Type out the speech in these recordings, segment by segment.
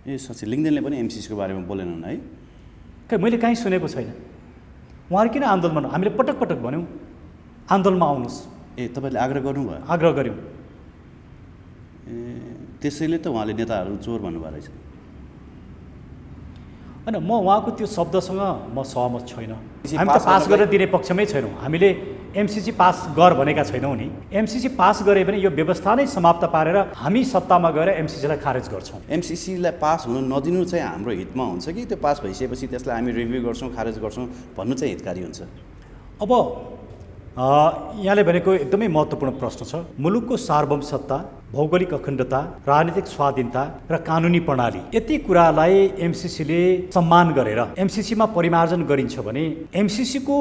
ए साँच्चै लिङ्गदेनले पनि एमसिसीको बारेमा बोलेनन् है? खै मैले कहीँ सुनेको छैन। उहाँहरू किन आन्दोलनमा हामीले पटक पटक भन्यौँ आन्दोलनमा आउनुहोस्। ए तपाईँले आग्रह गर्नुभयो? आग्रह गऱ्यौँ। ए त्यसैले त उहाँले नेताहरू चोर भन्नुभएको रहेछ। होइन, म उहाँको त्यो शब्दसँग म सहमत छैन। हामी त पास गरेर दिने पक्षमै छैनौँ। हामीले एमसिसी पास गर भनेका छैनौँ नि। एमसिसी पास गरे भने यो व्यवस्था नै समाप्त पारेर हामी सत्तामा गएर एमसिसीलाई खारेज गर्छौँ। एमसिसीलाई पास हुन नदिनु चाहिँ हाम्रो हितमा हुन्छ कि त्यो पास भइसकेपछि त्यसलाई हामी रिभ्यू गर्छौँ, खारेज गर्छौँ भन्नु चाहिँ हितकारी हुन्छ? अब यहाँले भनेको एकदमै महत्त्वपूर्ण प्रश्न छ। मुलुकको सार्वभौम सत्ता, भौगोलिक अखण्डता, राजनीतिक स्वाधीनता र कानुनी प्रणाली, यति कुरालाई एमसिसीले सम्मान गरेर एमसिसीमा परिमार्जन गरिन्छ भने एमसिसीको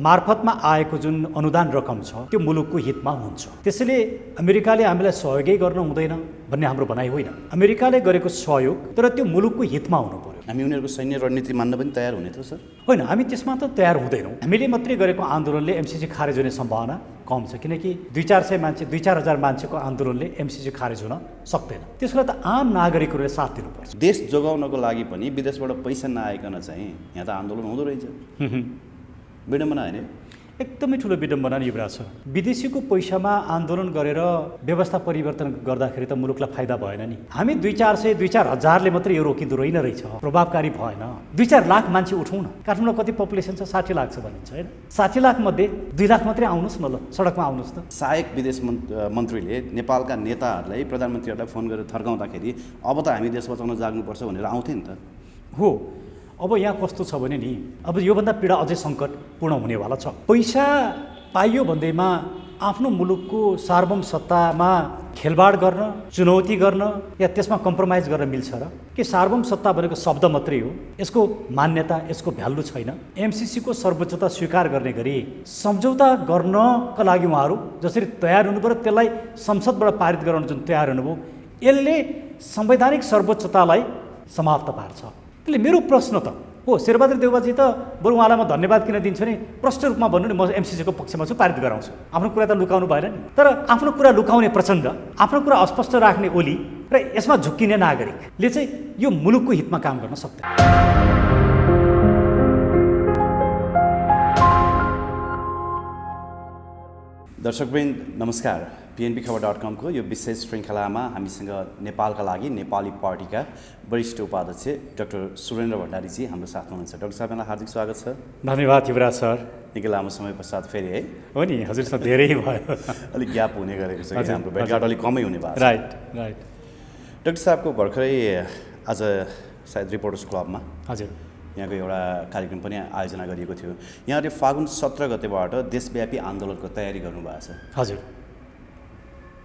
मार्फतमा आएको जुन अनुदान रकम छ त्यो मुलुकको हितमा हुन्छ। त्यसैले अमेरिकाले हामीलाई सहयोगै गर्न हुँदैन भन्ने हाम्रो भनाइ होइन। अमेरिकाले गरेको सहयोग तर त्यो मुलुकको हितमा हुनु पर्यो। हामी उनीहरूको सैन्य रणनीति मान्न पनि तयार हुने थियो सर? होइन, हामी त्यसमा त तयार हुँदैनौँ। हामीले मात्रै गरेको आन्दोलनले एमसिसी खारेज हुने सम्भावना कम छ, किनकि 2-400 मान्छे 2-4 हजार मान्छेको आन्दोलनले एमसिसी खारेज हुन सक्दैन। त्यसलाई त आम नागरिकहरूले साथ दिनुपर्छ। देश जोगाउनको लागि पनि विदेशबाट पैसा नआइकन चाहिँ यहाँ त आन्दोलन हुँदो रहेछ। विडम्बना होइन? एकदमै ठुलो विडम्बना युवराज छ। विदेशीको पैसामा आन्दोलन गरेर व्यवस्था परिवर्तन गर्दाखेरि त मुलुकलाई फाइदा भएन नि। हामी 2-400 2-4 हजारले मात्रै यो रोकिँदो रहेन रहेछ, प्रभावकारी भएन। 2-4 लाख मान्छे उठाउँ न। काठमाडौँमा कति पपुलेसन छ? 60 लाख छ भनिन्छ होइन? 60 लाख मध्ये 2 लाख मात्रै आउनुहोस् न, ल सडकमा आउनुहोस् त। सहायक विदेश मन्त्रीले नेपालका नेताहरूलाई, प्रधानमन्त्रीहरूलाई फोन गरेर थर्काउँदाखेरि अब त हामी देश बचाउन जाग्नुपर्छ भनेर आउँथे नि त। हो, अब यहाँ कस्तो छ भने नि, अब योभन्दा पीडा अझै सङ्कटपूर्ण हुनेवाला छ। पैसा पाइयो भन्दैमा आफ्नो मुलुकको सार्वभौम सत्तामा खेलबाड गर्न, चुनौती गर्न या त्यसमा कम्प्रोमाइज गर्न मिल्छ र? के सार्वभौम सत्ता भनेको शब्द मात्रै हो? यसको मान्यता, यसको भ्यालु छैन। एमसिसीको सर्वोच्चता स्वीकार गर्ने गरी सम्झौता गर्नका लागि उहाँहरू जसरी तयार हुनुभयो, त्यसलाई संसदबाट पारित गराउन जुन तयार हुनुभयो, यसले संवैधानिक सर्वोच्चतालाई समाप्त पार्छ। त्यसले मेरो प्रश्न त हो, शेरबहादुर देउवाजी त बरु उहाँलाई म धन्यवाद किन दिन्छु नि, प्रष्ट रूपमा भन्नु नि, म एमसिसीको पक्षमा छु, पारित गराउँछु। आफ्नो कुरा त लुकाउनु भएन नि। तर आफ्नो कुरा लुकाउने प्रचण्ड, आफ्नो कुरा अस्पष्ट राख्ने ओली र यसमा झुक्किने नागरिकले चाहिँ यो मुलुकको हितमा काम गर्न सक्दैन। दर्शकवृन्द नमस्कार। PNBखबर.com को यो विशेष श्रृङ्खलामा हामीसँग नेपालका लागि नेपाली पार्टीका वरिष्ठ उपाध्यक्ष डाक्टर सुरेन्द्र भण्डारीजी हाम्रो साथमा हुनुहुन्छ। डाक्टर साहब, यहाँलाई हार्दिक स्वागत छ। धन्यवाद युवराज सर। निकै लामो समय पश्चात फेरि है? हो नि, हजुरसँग धेरै भयो। अलिक ग्याप हुने गरेको छ कि हाम्रो भेटघाट अलिक कमै हुने भएको छ। Right right. डाक्टर साहबको भर्खरै आज सायद रिपोर्टर्स क्लबमा हजुर यहाँको एउटा कार्यक्रम पनि आयोजना गरिएको थियो। यहाँले फागुन 17 गतेबाट देशव्यापी आन्दोलनको तयारी गर्नुभएको छ। हजुर।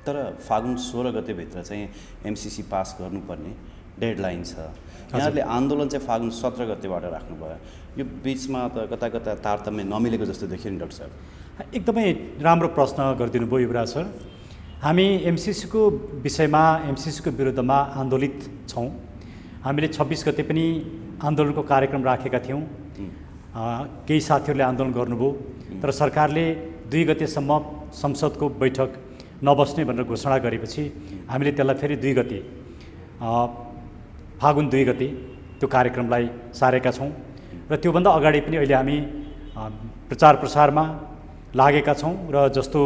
तर फागुन 16 गतेभित्र चाहिँ एमसिसी पास गर्नुपर्ने डेडलाइन छ। यहाँले आन्दोलन चाहिँ फागुन 17 गतेबाट राख्नुभयो। यो बिचमा त कता कता तारतम्य नमिलेको जस्तो देखियो नि डाक्टर साहब। एकदमै राम्रो प्रश्न गरिदिनु भयो युवराज सर। हामी एमसिसीको विषयमा, एमसिसीको विरुद्धमा आन्दोलित छौँ। हामीले 26 गते पनि आन्दोलनको कार्यक्रम राखेका थियौँ। केही साथीहरूले आन्दोलन गर्नुभयो, तर सरकारले 2 गतेसम्म संसदको बैठक नबस्ने भनेर घोषणा गरेपछि हामीले त्यसलाई फेरि 2 गते, फागुन 2 गते त्यो कार्यक्रमलाई सारेका छौँ। र त्योभन्दा अगाडि पनि अहिले हामी प्रचार प्रसारमा लागेका छौँ र जस्तो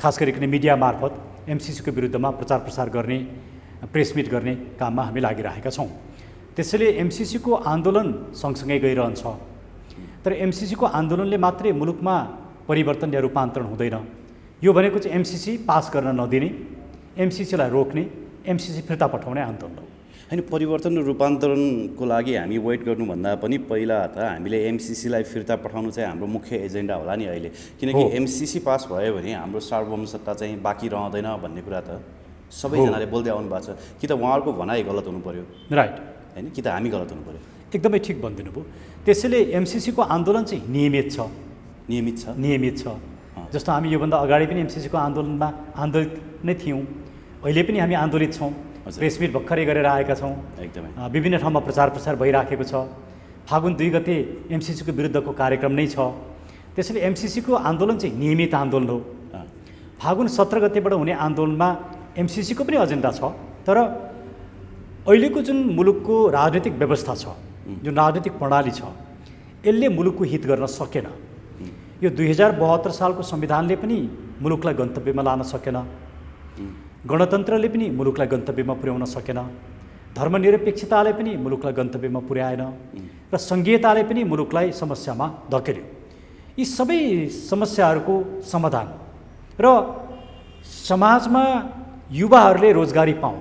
खास गरिकन मिडिया मार्फत एमसिसीको विरुद्धमा प्रचार प्रसार गर्ने, प्रेस मिट गर्ने काममा हामी लागिरहेका छौँ। त्यसैले एमसिसीको आन्दोलन सँगसँगै गइरहन्छ। तर एमसिसीको आन्दोलनले मात्रै मुलुकमा परिवर्तन या रूपान्तरण हुँदैन। यो भनेको चाहिँ एमसिसी पास गर्न नदिने, एमसिसीलाई रोक्ने, एमसिसी फिर्ता पठाउने आन्दोलन हो। होइन, परिवर्तन र रूपान्तरणको लागि हामी वेट गर्नुभन्दा पनि पहिला त हामीले एमसिसीलाई फिर्ता पठाउनु चाहिँ हाम्रो मुख्य एजेन्डा होला नि अहिले। किनकि एमसिसी पास भयो भने हाम्रो सार्वभौम सत्ता चाहिँ बाँकी रहँदैन भन्ने कुरा त सबैजनाले बोल्दै आउनु भएको छ। कि त उहाँहरूको भनाइ गलत हुनु पर्यो, राइट होइन, कि त हामी गलत हुनु पर्यो। एकदमै ठिक भनिदिनु भयो। त्यसैले एमसिसीको आन्दोलन चाहिँ नियमित छ। नियमित छ? नियमित छ। जस्तो हामी योभन्दा अगाडि पनि एमसिसीको आन्दोलनमा आन्दोलित नै थियौँ, अहिले पनि हामी आन्दोलित छौँ। प्रेस मिट भर्खरै गरेर आएका छौँ। एकदमै विभिन्न ठाउँमा प्रचार प्रसार भइराखेको छ। फागुन 2 गते एमसिसीको विरुद्धको कार्यक्रम नै छ। त्यसैले एमसिसीको आन्दोलन चाहिँ नियमित आन्दोलन हो। फागुन 17 गतेबाट हुने आन्दोलनमा एमसिसीको पनि एजेन्डा छ, तर अहिलेको जुन मुलुकको राजनीतिक व्यवस्था छ, जुन राजनीतिक प्रणाली छ, यसले मुलुकको हित गर्न सकेन। यो 2072 सालको संविधानले पनि मुलुकलाई गन्तव्यमा लान सकेन, गणतन्त्रले पनि मुलुकलाई गन्तव्यमा पुर्याउन सकेन, धर्मनिरपेक्षताले पनि मुलुकलाई गन्तव्यमा पुर्याएन र सङ्घीयताले पनि मुलुकलाई समस्यामा धकेल्यो। यी सबै समस्याहरूको समाधान र समाजमा युवाहरूले रोजगारी पाउन्,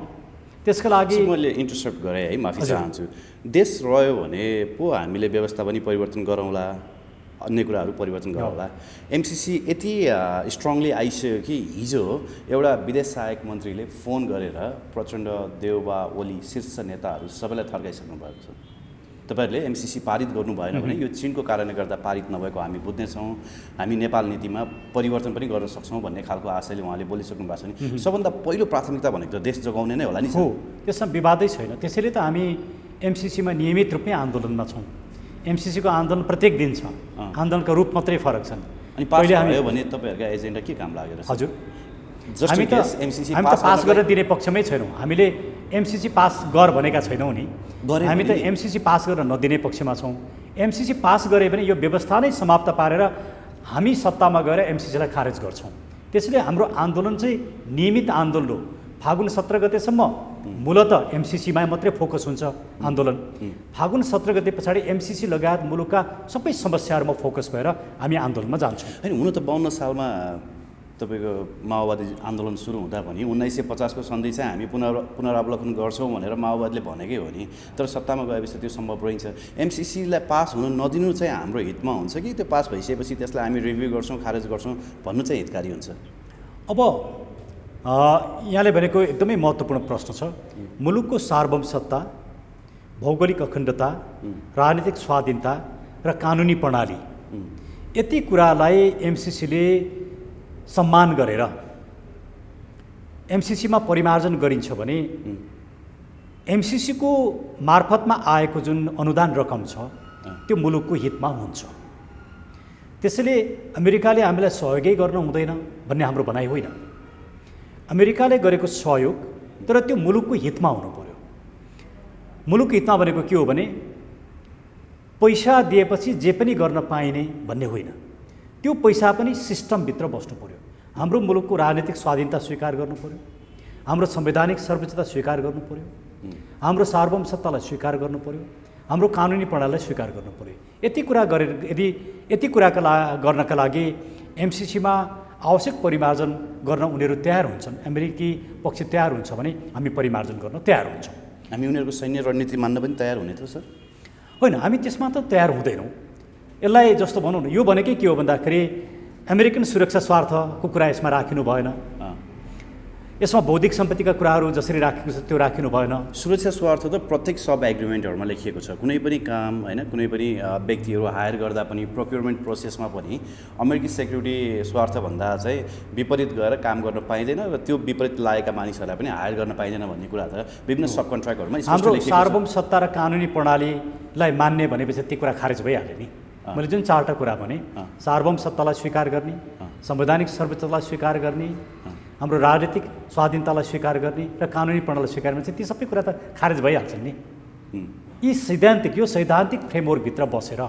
त्यसका लागि मैले इन्टरसेप्ट गरेँ है, माफी चाहन्छु। देश रह्यो भने पो हामीले व्यवस्था पनि परिवर्तन गरौँला, अन्य कुराहरू परिवर्तन गरौँला। एमसिसी यति स्ट्रङली आइसक्यो कि हिजो एउटा विदेश सहायक मन्त्रीले फोन गरेर प्रचण्ड, देउबा, ओली शीर्ष नेताहरू सबैलाई थर्काइसक्नु भएको छ। तपाईँहरूले एमसिसी पारित गर्नु भएन भने यो चीनको कारणले गर्दा पारित नभएको हामी बुझ्नेछौँ, हामी नेपाल नीतिमा परिवर्तन पनि गर्न सक्छौँ भन्ने खालको आशयले उहाँले बोलिसक्नु भएको छ नि। सबभन्दा पहिलो प्राथमिकता भनेको त देश जोगाउने नै होला नि। हो, त्यसमा विवादै छैन। त्यसैले त हामी एमसिसीमा नियमित रूपमै आन्दोलनमा छौँ। एमसिसीको आन्दोलन प्रत्येक दिन छ, आन्दोलनका रूप मात्रै फरक छन्। अनि पास भयो भने तपाईँहरूका एजेन्डा के काम लागेर? हजुर, हामी त पास गर्न दिने पक्षमै छैनौँ। हामीले एमसिसी पास गर भनेका छैनौँ नि, हामी त एमसिसी पास गर्न नदिने पक्षमा छौँ। एमसिसी पास गरे भने यो व्यवस्था नै समाप्त पारेर हामी सत्तामा गएर एमसिसीलाई खारेज गर्छौँ। त्यसैले हाम्रो आन्दोलन चाहिँ नियमित आन्दोलन हो। फागुन 17 गतेसम्म मूलतः एमसिसीमा मात्रै फोकस हुन्छ आन्दोलन। फागुन 17 गते पछाडि एमसिसी लगायत मुलुकका सबै समस्याहरूमा फोकस भएर हामी आन्दोलनमा जान्छौँ। होइन, हुन त 52 सालमा तपाईँको माओवादी आन्दोलन सुरु हुँदा पनि 1950को सन्धि चाहिँ हामी पुनरावलोकन गर्छौँ भनेर माओवादीले भनेकै हो नि। तर सत्तामा गएपछि त्यो सम्भव रहन्छ। एमसिसीलाई पास हुन नदिनु चाहिँ हाम्रो हितमा हुन्छ कि त्यो पास भइसकेपछि त्यसलाई हामी रिभ्यू गर्छौँ, खारेज गर्छौँ भन्नु चाहिँ हितकारी हुन्छ? अब यहाँले भनेको एकदमै महत्त्वपूर्ण प्रश्न छ। मुलुकको सार्वभौमसत्ता, भौगोलिक अखण्डता, राजनीतिक स्वाधीनता र कानुनी प्रणाली, यति कुरालाई एमसिसीले सम्मान गरेर एमसिसीमा परिमार्जन गरिन्छ भने एमसिसीको मार्फतमा आएको जुन अनुदान रकम छ त्यो मुलुकको हितमा हुन्छ। त्यसैले अमेरिकाले हामीलाई सहयोगै गर्न हुँदैन भन्ने हाम्रो भनाइ होइन। अमेरिकाले गरेको सहयोग तर त्यो मुलुकको हितमा हुनु पर्यो। मुलुकको हितमा भनेको के हो भने पैसा दिएपछि जे पनि गर्न पाइने भन्ने होइन, त्यो पैसा पनि सिस्टमभित्र बस्नु पर्यो। हाम्रो मुलुकको राजनीतिक स्वाधीनता स्वीकार गर्नु पर्यो, हाम्रो संवैधानिक सर्वोच्चता स्वीकार गर्नु पर्यो, हाम्रो सार्वभौमसत्तालाई स्वीकार गर्नु पर्यो, हाम्रो कानुनी प्रणालीलाई स्वीकार गर्नु पर्यो। यति कुरा गरेर यदि यति कुराका गर्नका लागि एमसिसीमा आवश्यक परिमार्जन गर्न उनीहरू तयार हुन्छन्, अमेरिकी पक्ष तयार हुन्छ भने हामी परिमार्जन गर्न तयार हुन्छौँ। हामी उनीहरूको सैन्य रणनीति मान्न पनि तयार हुने थियो सर? होइन, हामी त्यसमा त तयार हुँदैनौँ। यसलाई जस्तो भनौँ न, यो भनेकै के हो भन्दाखेरि अमेरिकन सुरक्षा स्वार्थको कुरा यसमा राखिनु भएन, यसमा बौद्धिक सम्पत्तिका कुराहरू जसरी राखेको छ त्यो राखिनु भएन। सुरक्षा स्वार्थ त प्रत्येक सब एग्रिमेन्टहरूमा लेखिएको छ। कुनै पनि काम होइन, कुनै पनि व्यक्तिहरू हायर गर्दा पनि प्रोक्युरमेन्ट प्रोसेसमा पनि अमेरिकी सेक्युरिटी स्वार्थभन्दा चाहिँ विपरीत गएर काम गर्न पाइँदैन र त्यो विपरीत लागेका मानिसहरूलाई पनि हायर गर्न पाइँदैन भन्ने कुरा त विभिन्न सब कन्ट्र्याक्टहरूमा हाम्रो सार्वभौमसत्ता र कानुनी प्रणालीलाई मान्ने भनेपछि त्यो कुरा खारेज भइहाल्यो नि। मैले जुन 4टा कुरा भने, सार्वभौमसत्तालाई स्वीकार गर्ने, संवैधानिक सर्वोच्चतालाई स्वीकार गर्ने, हाम्रो राजनीतिक स्वाधीनतालाई स्वीकार गर्ने र कानुनी प्रणालीलाई स्वीकार गर्ने, ती सबै कुरा त खारेज भइहाल्छन् नि। यी यो सैद्धान्तिक फ्रेमवर्कभित्र बसेर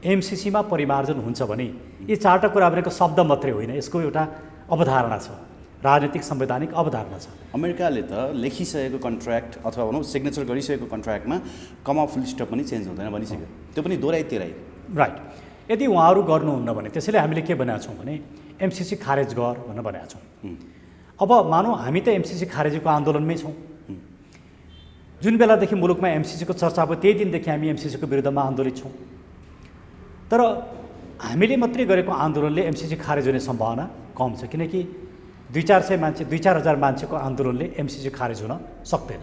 एमसिसीमा परिमार्जन हुन्छ भने यी 4टा कुरा भनेको शब्द मात्रै होइन, यसको एउटा अवधारणा छ, राजनीतिक संवैधानिक अवधारणा छ। अमेरिकाले त लेखिसकेको कन्ट्र्याक्ट अथवा भनौँ सिग्नेचर गरिसकेको कन्ट्र्याक्टमा कमा फुल स्टप पनि चेन्ज हुँदैन भनिसक्यो, त्यो पनि दोहोऱ्याइ तेह्राइ। राइट। यदि उहाँहरू गर्नुहुन्न भने त्यसैले हामीले के भनेका छौँ भने एमसिसी खारेज गर भनेर भनेका छौँ। अब मानौँ हामी त एमसिसी खारेजीको आन्दोलनमै छौँ। जुन बेलादेखि मुलुकमा एमसिसीको चर्चा भयो त्यही दिनदेखि हामी एमसिसीको विरुद्धमा आन्दोलित छौँ। तर हामीले मात्रै गरेको आन्दोलनले एमसिसी खारेज हुने सम्भावना कम छ, किनकि 2-400 मान्छे 2-4 हजार मान्छेको आन्दोलनले एमसिसी खारेज हुन सक्दैन।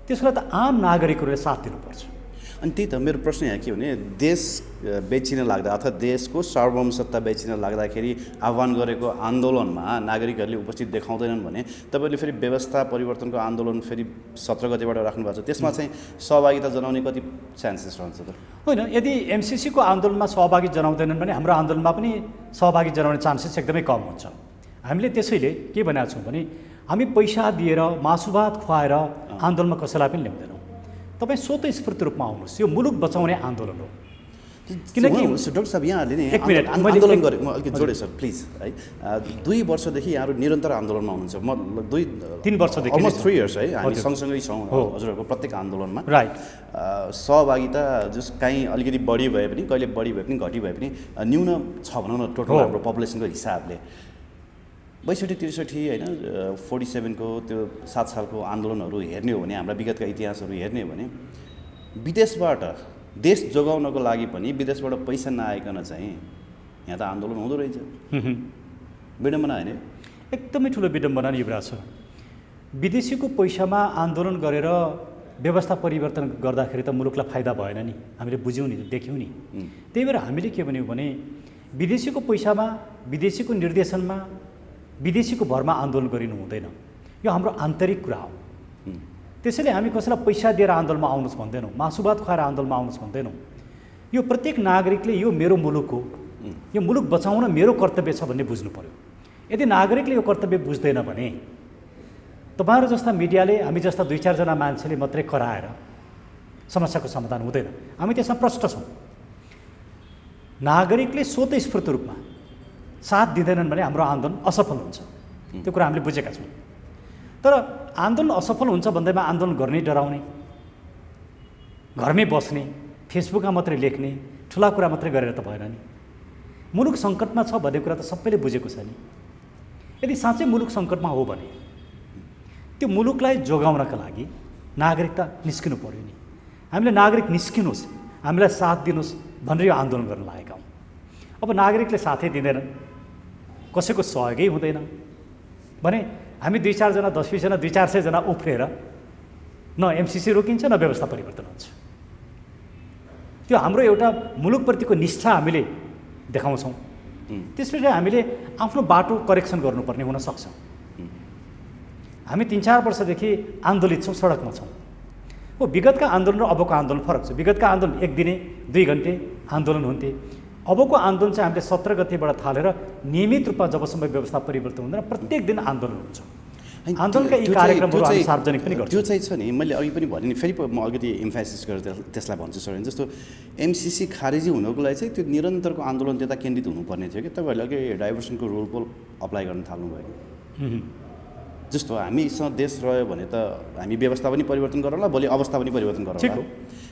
त्यसको लागि त आम नागरिकहरूले साथ दिनुपर्छ। अनि त्यही त मेरो प्रश्न यहाँ के भने, देश बेचिन लाग्दा अथवा देशको सार्वभौमसत्ता बेचिन लाग्दाखेरि आह्वान गरेको आन्दोलनमा नागरिकहरूले उपस्थित देखाउँदैनन् भने तपाईँले फेरि व्यवस्था परिवर्तनको आन्दोलन फेरि 17 गतेबाट राख्नु भएको छ, त्यसमा चाहिँ सहभागिता जनाउने कति चान्सेस रहन्छ त? होइन, यदि एमसिसीको आन्दोलनमा सहभागी जनाउँदैनन् भने हाम्रो आन्दोलनमा पनि सहभागी जनाउने चान्सेस एकदमै कम हुन्छ। हामीले त्यसैले के भनेका छौँ भने हामी पैसा दिएर मासुभात खुवाएर आन्दोलनमा कसैलाई पनि ल्याउँदैनौँ। तपाईँ स्वतस्फूर्त रूपमा आउनुहोस्, यो मुलुक बचाउने आन्दोलन हो। किनकि डाक्टर साहब यहाँहरूले नि एक मिनट, आन्दोलन गरे, म अलिकति जोडेँ सर प्लिज है। 2 वर्षदेखि यहाँहरू निरन्तर आन्दोलनमा हुनुहुन्छ। म 3 वर्षदेखि अलमोस्ट 3 इयर्स है हामी सँगसँगै छौँ हजुरहरूको प्रत्येक आन्दोलनमा। राइट। सहभागिता जस काहीँ अलिकति बढी भए पनि, कहिले बढी भए पनि घटी भए पनि न्यून छ भनौँ न टोटल हाम्रो पपुलेसनको हिसाबले। 62-63 होइन 47को त्यो 7 सालको आन्दोलनहरू हेर्ने हो भने, हाम्रा विगतका इतिहासहरू हेर्ने हो भने, विदेशबाट देश जोगाउनको लागि पनि विदेशबाट पैसा नआइकन चाहिँ यहाँ त आन्दोलन हुँदो रहेछ। विडम्बना होइन? एकदमै ठुलो विडम्बना युवराज छ। विदेशीको पैसामा आन्दोलन गरेर व्यवस्था परिवर्तन गर्दाखेरि त मुलुकलाई फाइदा भएन नि, हामीले बुझ्यौँ नि, देख्यौँ नि। त्यही भएर हामीले के भन्यौँ भने विदेशीको पैसामा, विदेशीको निर्देशनमा, विदेशीको भरमा आन्दोलन गरिनु हुँदैन। यो हाम्रो आन्तरिक कुरा हो। त्यसैले हामी कसैलाई पैसा दिएर आन्दोलनमा आउनुहोस् भन्दैनौँ, मासुभात खुवाएर आन्दोलनमा आउनुहोस् भन्दैनौँ। यो प्रत्येक नागरिकले यो मेरो मुलुक हो, यो मुलुक बचाउन मेरो कर्तव्य छ भन्ने बुझ्नु पर्यो। यदि नागरिकले यो कर्तव्य बुझ्दैन भने तपाईँहरू जस्ता मिडियाले, हामी जस्ता 2-4 जना मान्छेले मात्रै कराएर समस्याको समाधान हुँदैन। हामी त्यसमा प्रष्ट छौँ। नागरिकले स्वतस्फूर्त रूपमा साथ दिँदैनन् भने हाम्रो आन्दोलन असफल हुन्छ। त्यो कुरा हामीले बुझेका छौँ। तर आन्दोलन असफल हुन्छ भन्दैमा आन्दोलन गर्ने डराउने, घरमै बस्ने, फेसबुकमा मात्रै लेख्ने, ठुला कुरा मात्रै गरेर त भएन नि। मुलुक सङ्कटमा छ भन्ने कुरा त सबैले बुझेको छ नि। यदि साँच्चै मुलुक सङ्कटमा हो भने त्यो मुलुकलाई जोगाउनका लागि नागरिकता निस्किनु पर्यो नि। हामीले नागरिक निस्किनुहोस्, हामीलाई साथ दिनुहोस् भनेर यो आन्दोलन गर्न लागेका हौँ। अब नागरिकले साथै दिँदैनन्, कसैको सहयोगै हुँदैन भने हामी 2-4 जना, 10-20 जना, 200-400 जना उफ्रेर न एमसिसी रोकिन्छ, न व्यवस्था परिवर्तन हुन्छ। त्यो हाम्रो एउटा मुलुकप्रतिको निष्ठा हामीले देखाउँछौँ। त्यसपछि हामीले आफ्नो बाटो करेक्सन गर्नुपर्ने हुनसक्छ। हामी 3-4 वर्षदेखि आन्दोलित छौँ, सडकमा छौँ। हो, विगतका आन्दोलन र अबको आन्दोलन फरक छ। विगतका आन्दोलन 1 दिने 2 घन्टे आन्दोलन हुन्थे। अबको आन्दोलन चाहिँ हामीले 17 गतेबाट थालेर नियमित रूपमा जबसम्म व्यवस्था परिवर्तन हुँदैन प्रत्येक दिन आन्दोलन हुन्छ। आन्दोलनका यी कार्यक्रमहरू हामी सार्वजनिक पनि गर्छौँ। त्यो चाहिँ छ नि, मैले अघि पनि भने नि, फेरि म अलिकति इम्फासिस गरेर त्यसलाई भन्छु सर। जस्तो एमसिसी खारेजी हुनको लागि चाहिँ त्यो निरन्तरको आन्दोलन त्यता केन्द्रित हुनुपर्ने थियो कि तपाईँहरूले अघि डाइभर्सनको रुल पो अप्लाई गर्न थाल्नुभयो। जस्तो हामीसँग देश रह्यो भने त हामी व्यवस्था पनि परिवर्तन गरौँला, भोलि अवस्था पनि परिवर्तन गरौँला।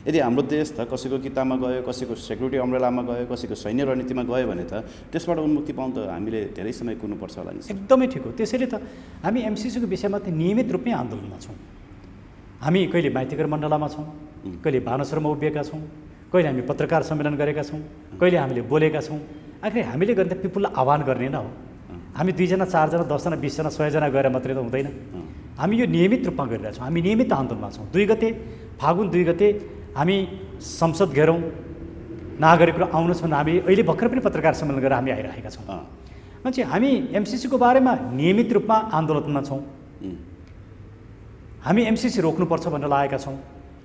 यदि हाम्रो देश त कसैको किताबमा गयो, कसैको सेक्युरिटी अम्ब्रेलामा गयो, कसैको सैन्य रणनीतिमा गयो भने त त्यसबाट उन्मुक्ति पाउन त हामीले धेरै समय कुर्नुपर्छ होला नि। एकदमै ठिक हो। त्यसैले त हामी एमसिसीको विषयमा त नियमित रूपमै आन्दोलनमा छौँ। हामी कहिले माइतीघर मण्डलामा छौँ, कहिले बानसरमा उभिएका छौँ, कहिले हामी पत्रकार सम्मेलन गरेका छौँ, कहिले हामीले बोलेका छौँ। आखिर हामीले गर्ने त पिपुललाई आह्वान गर्ने नै हो। हामी 2 जना, 4 जना, 10 जना, 20 जना, 100 जना गएर मात्रै त हुँदैन। हामी यो नियमित रूपमा गरिरहेछौँ। हामी नियमित आन्दोलनमा छौँ। 2 गते फागुन 2 गते हामी संसद घेरौँ, नागरिकहरू आउनुहोस् भनेर हामी अहिले भर्खर पनि पत्रकार सम्मेलन गरेर हामी आइरहेका छौँ। मान्छे हामी एमसिसीको बारेमा नियमित रूपमा आन्दोलनमा छौँ। हामी एमसिसी रोक्नुपर्छ भनेर लागेका छौँ।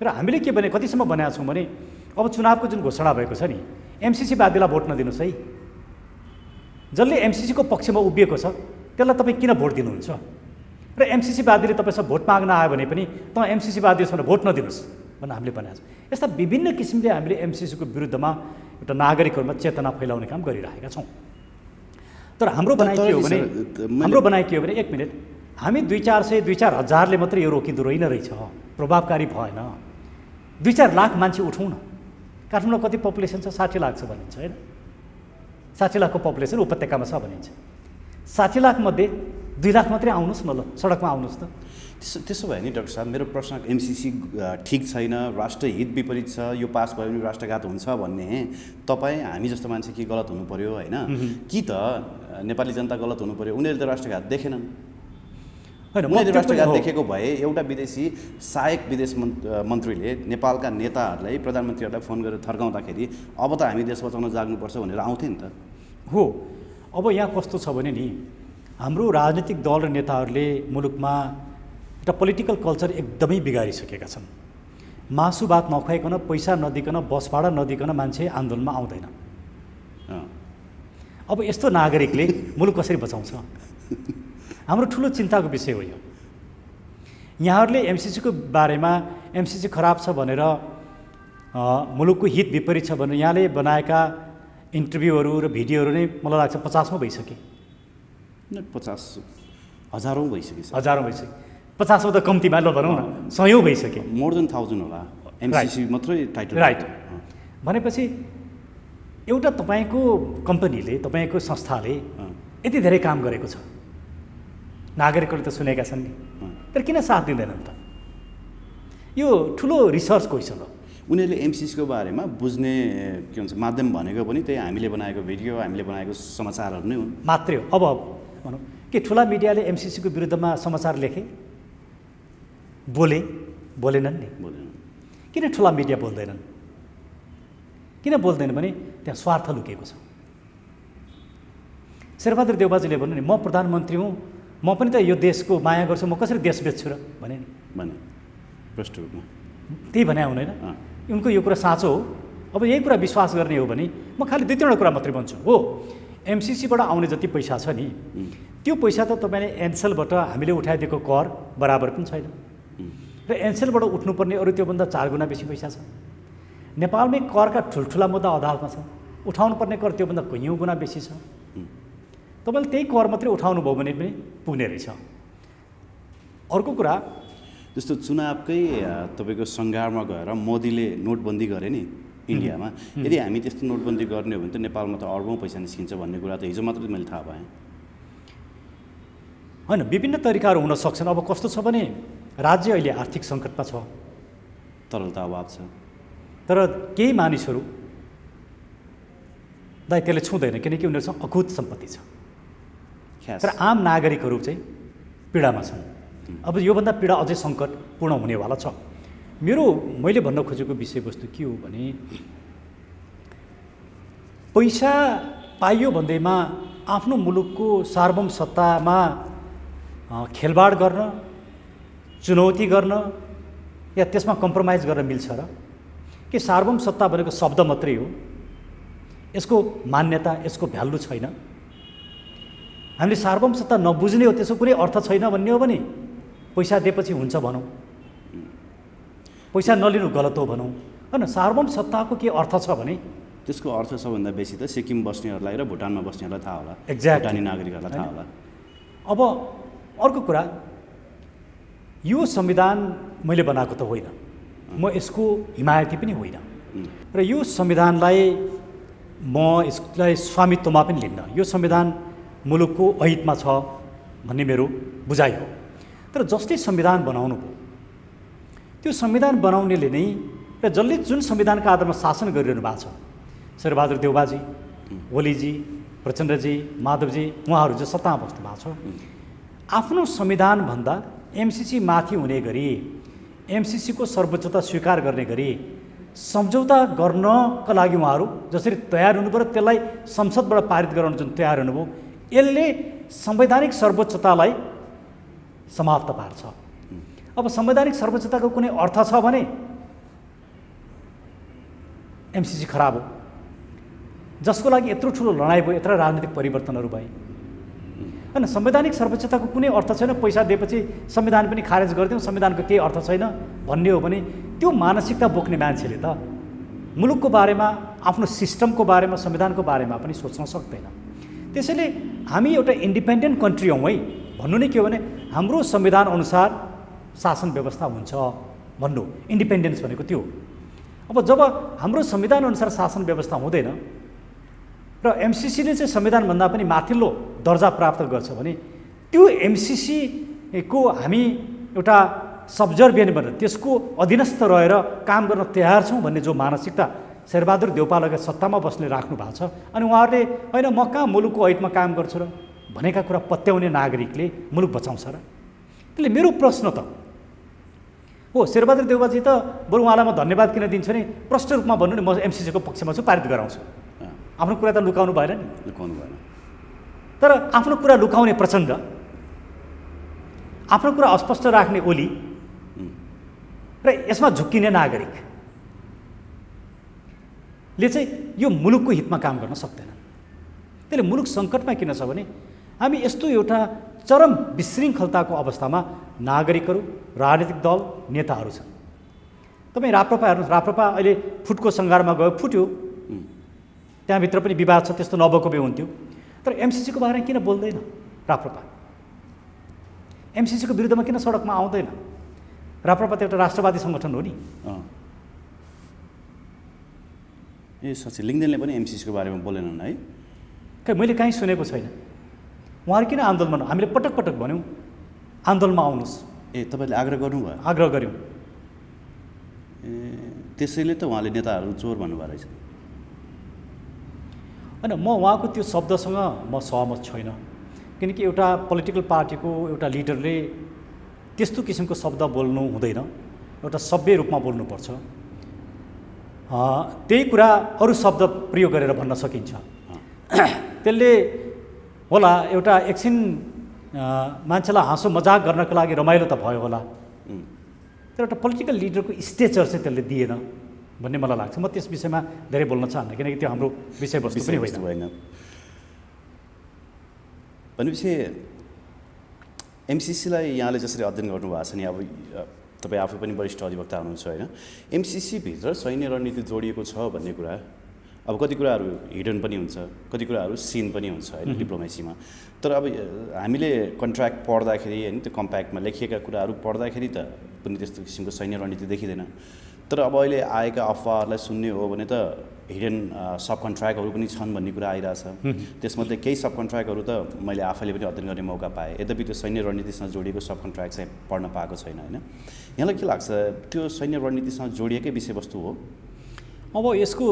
र हामीले के भने कतिसम्म भनेका छौँ भने अब चुनावको जुन घोषणा भएको छ नि, एमसिसी वादीलाई भोट नदिनुहोस् है। जसले एमसिसीको पक्षमा उभिएको छ त्यसलाई तपाईँ किन भोट दिनुहुन्छ? र एमसिसी वादीले तपाईँसँग भोट माग्न आयो भने पनि त एमसिसी वादी भनेर भोट नदिनुहोस् भनेर हामीले भनेका छौँ। यस्ता विभिन्न किसिमले हामीले एमसिसीको विरुद्धमा एउटा नागरिकहरूमा चेतना फैलाउने काम गरिरहेका छौँ। तर हाम्रो भनाइ के हो भने 1 मिनट, हामी 200-400, 2-4 हजारले मात्रै यो रोकिँदो रहेछ, प्रभावकारी भएन। 2-4 लाख मान्छे उठौँ न। काठमाडौँमा कति पपुलेसन छ? 60 लाख छ भनिन्छ होइन। 60 लाखको पपुलेसन उपत्यकामा छ भनिन्छ। 60 लाखमध्ये 2 लाख मात्रै आउनुहोस् न, ल सडकमा आउनुहोस् त। त्यसो भयो नि डाक्टर साहब, मेरो प्रश्न एमसिसी ठिक छैन, राष्ट्रहित विपरीत छ, यो पास भयो भने राष्ट्रघात हुन्छ भन्ने तपाईँ हामी जस्तो मान्छे के गलत हुनु पर्यो होइन? कि त नेपाली जनता गलत हुनु पर्यो? उनीहरूले त राष्ट्रघात देखेनन् होइन। उनीहरूले राष्ट्रघात देखेको भए एउटा विदेशी सहायक विदेश मन्त्रीले नेपालका नेताहरूलाई, प्रधानमन्त्रीहरूलाई फोन गरेर थर्काउँदाखेरि अब त हामी देश बचाउन जाग्नुपर्छ भनेर आउँथे नि त। हो, अब यहाँ कस्तो छ भने नि, हाम्रो राजनीतिक दल र नेताहरूले मुलुकमा एउटा पोलिटिकल कल्चर एकदमै बिगारिसकेका छन्। मासु भात नखुवाइकन, पैसा नदिकन, बस भाडा नदिकन मान्छे आन्दोलनमा आउँदैन। अब यस्तो नागरिकले मुलुक कसरी बचाउँछ? हाम्रो ठुलो चिन्ताको विषय हो यो। यहाँहरूले एमसिसीको बारेमा एमसिसी खराब छ भनेर मुलुकको हित विपरीत छ भनेर यहाँले बनाएका इन्टरभ्यूहरू र भिडियोहरू नै मलाई लाग्छ 50औं भइसके। 50 हजारौँ भइसक्यो सर। हजारौँ भइसक्यो। 50औं त कम्तीमा ल भनौँ न 100औं भइसक्यो। मोर देन 1000 होला एमसिसी मात्रै टाइटल। राइट। भनेपछि एउटा तपाईँको कम्पनीले तपाईँको संस्थाले यति धेरै काम गरेको छ, नागरिकहरूले त सुनेका छन् नि, तर किन साथ दिँदैनन् त? यो ठुलो रिसर्च कोइसन हो। उनीहरूले एमसिसीको बारेमा बुझ्ने के भन्छ माध्यम भनेको पनि त्यही हामीले बनाएको भिडियो, हामीले बनाएको समाचारहरू नै हुन् मात्रै हो। अब भनौँ के ठुला मिडियाले एमसिसीको विरुद्धमा समाचार लेखे, बोलेनन् नि? बोलेन। किन ठुला मिडिया बोल्दैनन्? किन बोल्दैन भने त्यहाँ स्वार्थ लुकेको छ। शेरबहादुर देउबाजीले भन्नु नि, म प्रधानमन्त्री हुँ, म पनि त यो देशको माया गर्छु, म कसरी देश बेच्छु र भने नि? भने प्रष्ट रूपमा त्यही भने हुँदैन। उनको यो कुरा साँचो हो। अब यही कुरा विश्वास गर्ने हो भने म खालि 2-3वटा कुरा मात्रै भन्छु। हो, एमसिसीबाट आउने जति पैसा छ नि, त्यो पैसा त तपाईँले एनसेलबाट हामीले उठाइदिएको कर बराबर पनि छैन र एनसेलबाट उठ्नुपर्ने अरू त्योभन्दा 4 गुणा बेसी पैसा छ। नेपालमै करका ठुल्ठुला मुद्दा अदालतमा छ, उठाउनु पर्ने कर त्योभन्दा कैयौँ गुणा बेसी छ। तपाईँले त्यही कर मात्रै उठाउनु भयो भने पनि पुग्ने रहेछ। अर्को कुरा, जस्तो चुनावकै तपाईँको सङ्घारमा गएर मोदीले नोटबन्दी गरे नि इन्डियामा, यदि हामी त्यस्तो नोटबन्दी गर्ने हो भने त नेपालमा त अरबौँ पैसा निस्किन्छ भन्ने कुरा त हिजो मात्रै मैले थाहा पाएँ। होइन, विभिन्न तरिकाहरू हुन सक्छन्। अब कस्तो छ भने राज्य अहिले आर्थिक सङ्कटमा छ, तरलता अभाव छ, तर केही मानिसहरू त्यसले छुँदैन किनकि उनीहरूसँग अकुत सम्पत्ति छ। तर आम नागरिकहरू चाहिँ पीडामा छन्। अब योभन्दा पीडा अझै सङ्कटपूर्ण हुनेवाला छ। मैले भन्न खोजेको विषयवस्तु के हो भने पैसा पाइयो भन्दैमा आफ्नो मुलुकको सार्वभौम सत्तामा खेलबाड गर्न, चुनौती गर्न या त्यसमा कम्प्रोमाइज गर्न मिल्छ र? के सार्वभौम सत्ता भनेको शब्द मात्रै हो? यसको मान्यता, यसको भ्यालु छैन? हामीले सार्वभौम सत्ता नबुझ्ने हो, त्यसको कुनै अर्थ छैन भन्ने हो भने पैसा दिएपछि हुन्छ भनौँ, पैसा नलिनु गलत हो भनौँ, होइन? सार्वभौम सत्ताको के अर्थ छ भने त्यसको अर्थ सबभन्दा बेसी त सिक्किम बस्नेहरूलाई र भुटानमा बस्नेहरूलाई थाहा होला, एक्ज्याक्ट भुटानी नागरिकहरूलाई थाहा होला। अब अर्को कुरा, यो संविधान मैले बनाएको त होइन, म यसको हिमायती पनि होइन र यो संविधानलाई म यसलाई स्वामित्वमा पनि लिन्न। यो संविधान मुलुकको अहितमा छ भन्ने मेरो बुझाइ हो। तर जसले संविधान बनाउनु भयो, त्यो संविधान बनाउनेले नै र जसले जुन संविधानका आधारमा शासन गरिरहनु भएको छ, शेरबहादुर देउबाजी, ओलीजी, प्रचण्डजी, माधवजी, उहाँहरू जो सत्तामा बस्नु भएको छ, आफ्नो संविधानभन्दा एमसिसी माथि हुने गरी, एमसिसीको सर्वोच्चता स्वीकार गर्ने गरी सम्झौता गर्नका लागि उहाँहरू जसरी तयार हुनुभयो, त्यसलाई संसदबाट पारित गराउन जुन तयार हुनुभयो, यसले संवैधानिक सर्वोच्चतालाई समाप्त पार्छ। अब संवैधानिक सर्वोच्चताको कुनै अर्थ छ भने एमसिसी खराब हो, जसको लागि यत्रो ठुलो लडाइँ भयो, यत्रो राजनीतिक परिवर्तनहरू भए, होइन? संवैधानिक सर्वोच्चताको कुनै अर्थ छैन। पैसा दिएपछि संविधान पनि खारेज गरिदिउँ, संविधानको केही अर्थ छैन भन्ने हो भने त्यो मानसिकता बोक्ने मान्छेले त मुलुकको बारेमा, आफ्नो सिस्टमको बारेमा, संविधानको बारेमा पनि सोच्न सक्दैन। त्यसैले हामी एउटा इन्डिपेन्डेन्ट कन्ट्री हौँ है भन्नु नै के हो भने हाम्रो संविधान अनुसार शासन व्यवस्था हुन्छ भन्नु, इन्डिपेन्डेन्स भनेको त्यो हो। अब जब हाम्रो संविधान अनुसार शासन व्यवस्था हुँदैन र एमसिसीले चाहिँ संविधानभन्दा पनि माथिल्लो दर्जा प्राप्त गर्छ भने त्यो एमसिसीको हामी एउटा सब्जर्भियन भनेर त्यसको अधीनस्थ रहेर काम गर्न तयार छौँ भन्ने जो मानसिकता शेरबहादुर देउपालाई सत्तामा बस्ने राख्नु भएको छ, अनि उहाँहरूले होइन म कहाँ मुलुकको ऐतमा काम गर्छु र भनेका कुरा पत्याउने नागरिकले मुलुक बचाउँछ र? त्यसले मेरो प्रश्न त हो, शेरबहादुर देउबाजी त बरु उहाँलाई म धन्यवाद किन दिन्छु भने प्रष्ट रूपमा भन्नु नि, म एमसिसीको पक्षमा छु, पारित गराउँछु। आफ्नो कुरा त लुकाउनु भएन नि, लुकाउनु भएन। तर आफ्नो कुरा लुकाउने प्रचण्ड, आफ्नो कुरा अस्पष्ट राख्ने ओली र यसमा झुक्किने नागरिकले चाहिँ यो मुलुकको हितमा काम गर्न सक्दैनन्। त्यसले मुलुक सङ्कटमा किन छ भने हामी यस्तो एउटा चरम विशृङ्खलताको अवस्थामा नागरिकहरू, राजनीतिक दल, नेताहरू छन्। तपाईँ राप्रपा हेर्नुहोस्, राप्रपा अहिले फुटको सङ्घारमा गयो, फुट्यो, त्यहाँभित्र पनि विवाद छ, त्यस्तो नभएको भए हुन्थ्यो। तर एमसिसीको बारेमा किन बोल्दैन राप्रपा? एमसिसीको विरुद्धमा किन सडकमा आउँदैन? राप्रपा त एउटा राष्ट्रवादी सङ्गठन हो नि। ए साँच्चै लिङ्गदेनले पनि एमसिसीको बारेमा बोलेनन् है? खै मैले कहीँ सुनेको छैन। उहाँहरू किन आन्दोलनमा, हामीले पटक पटक भन्यौँ आन्दोलनमा आउनुहोस्। ए तपाईँले आग्रह गर्नुभयो? आग्रह गऱ्यौँ। ए त्यसैले त उहाँले नेताहरू चोर भन्नुभएको रहेछ। होइन, म उहाँको त्यो शब्दसँग म सहमत छैन, किनकि एउटा पोलिटिकल पार्टीको एउटा लिडरले त्यस्तो किसिमको शब्द बोल्नु हुँदैन, एउटा सभ्य रूपमा बोल्नुपर्छ। त्यही कुरा अरू शब्द प्रयोग गरेर भन्न सकिन्छ। त्यसले होला एउटा एकछिन मान्छेलाई हाँसो मजाक गर्नको लागि रमाइलो त भयो होला, तर एउटा पोलिटिकल लिडरको स्टेचर चाहिँ त्यसले दिएन भन्ने मलाई लाग्छ। म त्यस विषयमा धेरै बोल्न चाहन्न, किनकि त्यो हाम्रो विषयवस्तु पनि होइन। भनेपछि एमसिसीलाई यहाँले जसरी अध्ययन गर्नुभएको छ नि, अब तपाईँ आफै पनि वरिष्ठ अधिवक्ता हुनुहुन्छ होइन, एमसिसीभित्र सैन्य रणनीति जोडिएको छ भन्ने कुरा, अब कति कुराहरू हिडन पनि हुन्छ, कति कुराहरू सिन पनि हुन्छ होइन डिप्लोमेसीमा। तर अब हामीले कन्ट्र्याक्ट पढ्दाखेरि होइन, त्यो कम्प्याक्टमा लेखिएका कुराहरू पढ्दाखेरि त पनि त्यस्तो किसिमको सैन्य रणनीति देखिँदैन। तर अब अहिले आएका अफवाहहरूलाई सुन्ने हो भने त हिडन सब कन्ट्र्याक्टहरू पनि छन् भन्ने कुरा आइरहेछ। त्यसमध्ये केही सब कन्ट्र्याक्टहरू त मैले आफैले पनि अध्ययन गर्ने मौका पाएँ, यद्यपि त्यो सैन्य रणनीतिसँग जोडिएको सब कन्ट्र्याक्ट चाहिँ पढ्न पाएको छैन होइन। यहाँलाई के लाग्छ, त्यो सैन्य रणनीतिसँग जोडिएकै विषयवस्तु हो? अब यसको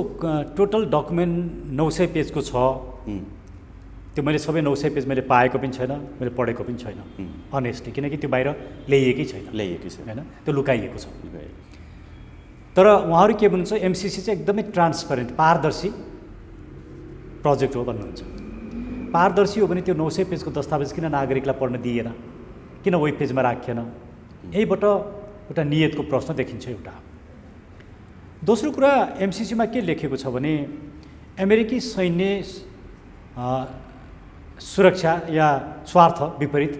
टोटल डकुमेन्ट 900 पेजको छ। त्यो मैले सबै 900 पेज मैले पाएको पनि छैन, मैले पढेको पनि छैन अनेस्टली, किनकि त्यो बाहिर ल्याइएकै छैन होइन, त्यो लुकाइएको छ। तर उहाँहरू के भन्नुहुन्छ, एमसिसी चाहिँ एकदमै ट्रान्सपरेन्ट, पारदर्शी प्रोजेक्ट हो भन्नुहुन्छ। पारदर्शी हो भने त्यो 900 पेजको दस्तावेज किन नागरिकलाई पढ्न दिएन, किन वेब पेजमा राखिएन? यहीबाट एउटा नियतको प्रश्न देखिन्छ एउटा। दोस्रो कुरा, एमसिसीमा के लेखेको छ भने अमेरिकी सैन्य सुरक्षा या स्वार्थ विपरीत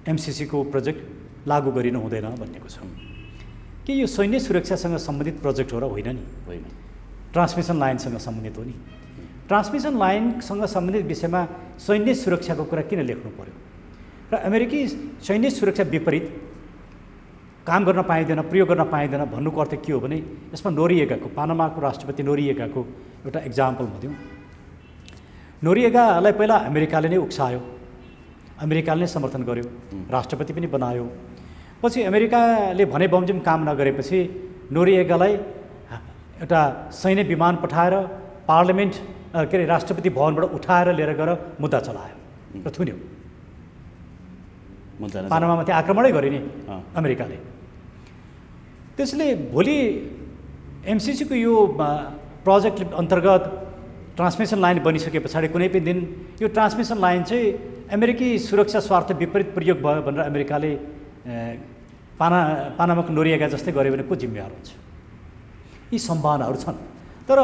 एमसिसीको प्रोजेक्ट लागू गरिनु हुँदैन भन्नेको छ। के यो सैन्य सुरक्षासँग सम्बन्धित प्रोजेक्ट हो र होइन नि? होइन, ट्रान्समिसन लाइनसँग सम्बन्धित हो नि। ट्रान्समिसन लाइनसँग सम्बन्धित विषयमा सैन्य सुरक्षाको कुरा किन लेख्नु पर्यो? र अमेरिकी सैन्य सुरक्षा विपरीत काम गर्न पाइँदैन, प्रयोग गर्न पाइँदैन भन्नुको अर्थ के हो भने यसमा नोरिएगाको, पानामाको राष्ट्रपति नोरिएगाको एउटा इक्जाम्पल म दिउँ। नोरिएगालाई पहिला अमेरिकाले नै उक्सायो, अमेरिकाले नै समर्थन गर्यो, राष्ट्रपति पनि बनायो। पछि अमेरिकाले भने बमोजिम काम नगरेपछि नोरिएगालाई एउटा सैन्य विमान पठाएर पार्लियामेन्ट के अरे राष्ट्रपति भवनबाट उठाएर लिएर गएर मुद्दा चलायो र थुन्यो। पानामामाथि आक्रमणै गर्यो नि अमेरिकाले। त्यसले भोलि एमसिसीको यो प्रोजेक्ट अन्तर्गत ट्रान्समिसन लाइन बनिसके पछाडि कुनै पनि दिन यो ट्रान्समिसन लाइन चाहिँ अमेरिकी सुरक्षा स्वार्थ विपरीत प्रयोग भयो भनेर अमेरिकाले पानामाको नोरिएगा जस्तै गर्यो भने को जिम्मेवार हुन्छ? यी सम्भावनाहरू छन्। तर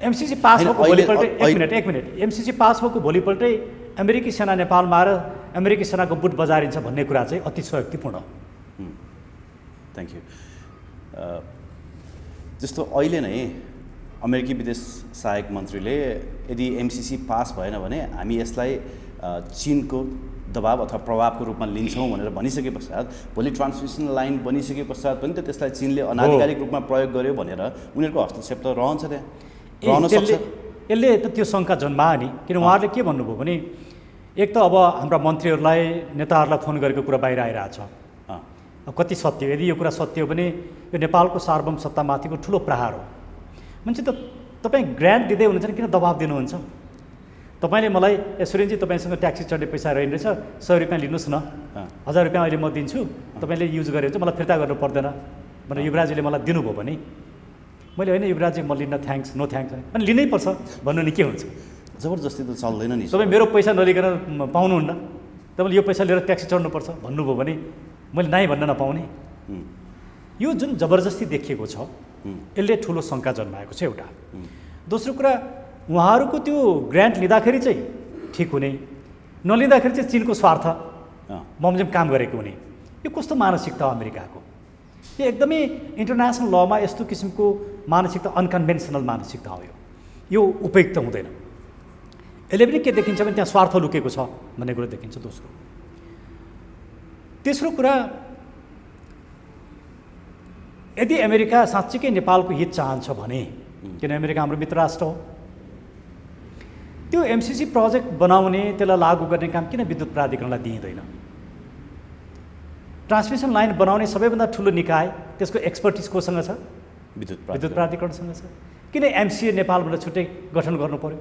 एमसिसी पास भएको भोलिपल्टै एक मिनट एमसिसी पास भएको भोलिपल्टै अमेरिकी सेना नेपालमा आएर अमेरिकी सेनाको बुट बजारिन्छ भन्ने कुरा चाहिँ अति शक्तिपूर्ण। Thank you. जस्तो अहिले नै अमेरिकी विदेश सहायक मन्त्रीले यदि एमसिसी पास भएन भने हामी यसलाई चीनको दबाव अथवा प्रभावको रूपमा लिन्छौँ भनेर भनिसके पश्चात भोलि ट्रान्समिसन लाइन बनिसके पश्चात पनि त त्यसलाई चीनले अनाधिकारिक रूपमा प्रयोग गर्यो भनेर उनीहरूको हस्तक्षेप त रहन्छ, त्यहाँ रहन सक्छ। यसले त त्यो शङ्का जन्मायो नि, किन उहाँहरूले के भन्नुभयो भने एक त अब हाम्रा मन्त्रीहरूलाई नेताहरूलाई फोन गरेको कुरा बाहिर आइरहेछ, कति सत्य? यदि यो कुरा सत्य हो भने यो नेपालको सार्वभौम सत्तामाथिको ठुलो प्रहार हो। मान्छे त तपाईँ ग्रान्ट दिँदै हुनुहुन्छ नि, किन दबाब दिनुहुन्छ? तपाईँले मलाई सुरेनजी तपाईँसँग ट्याक्सी चढ्ने पैसा रहेछ 100 रुपियाँ लिनुहोस् न, 1000 रुपियाँ अहिले म दिन्छु, तपाईँले युज गरेर चाहिँ मलाई फिर्ता गर्नु पर्दैन भनेर युवराजीले मलाई दिनुभयो भने मैले होइन युवराजी म लिन्न, थ्याङ्क्स, नो थ्याङ्क्स अनि लिनै पर्छ भन्नु नि के हुन्छ? जबरजस्ती त चल्दैन नि। तपाईँ मेरो पैसा नलिकन पाउनुहुन्न, तपाईँले यो पैसा लिएर ट्याक्सी चढ्नुपर्छ भन्नुभयो भने मैले नाइ भन्न नपाउने। यो जुन जबरजस्ती देखिएको छ यसले ठुलो शङ्का जन्माएको छ एउटा। दोस्रो कुरा, उहाँहरूको त्यो ग्रान्ट लिँदाखेरि चाहिँ ठिक हुने, नलिँदाखेरि चाहिँ चीनको स्वार्थ बमोजिम काम गरेको हुने, यो कस्तो मानसिकता हो अमेरिकाको? यो एकदमै इन्टरनेसनल लमा यस्तो किसिमको मानसिकता अनकन्भेन्सनल मानसिकता हो। यो उपयुक्त हुँदैन। यसले पनि के देखिन्छ भने त्यहाँ स्वार्थ लुकेको छ भन्ने कुरो देखिन्छ। तेस्रो कुरा, यदि अमेरिका साँच्चीकै नेपालको हित चाहन्छ भने, किन अमेरिका हाम्रो मित्र राष्ट्र हो, त्यो एमसिसी प्रोजेक्ट बनाउने, त्यसलाई लागू गर्ने काम किन विद्युत प्राधिकरणलाई दिइँदैन? ट्रान्समिसन लाइन बनाउने सबैभन्दा ठुलो निकाय, त्यसको एक्सपर्टिज कोसँग छ? विद्युत प्राधिकरणसँग छ। किन एमसिए नेपालबाट छुट्टै गठन गर्नु पर्यो?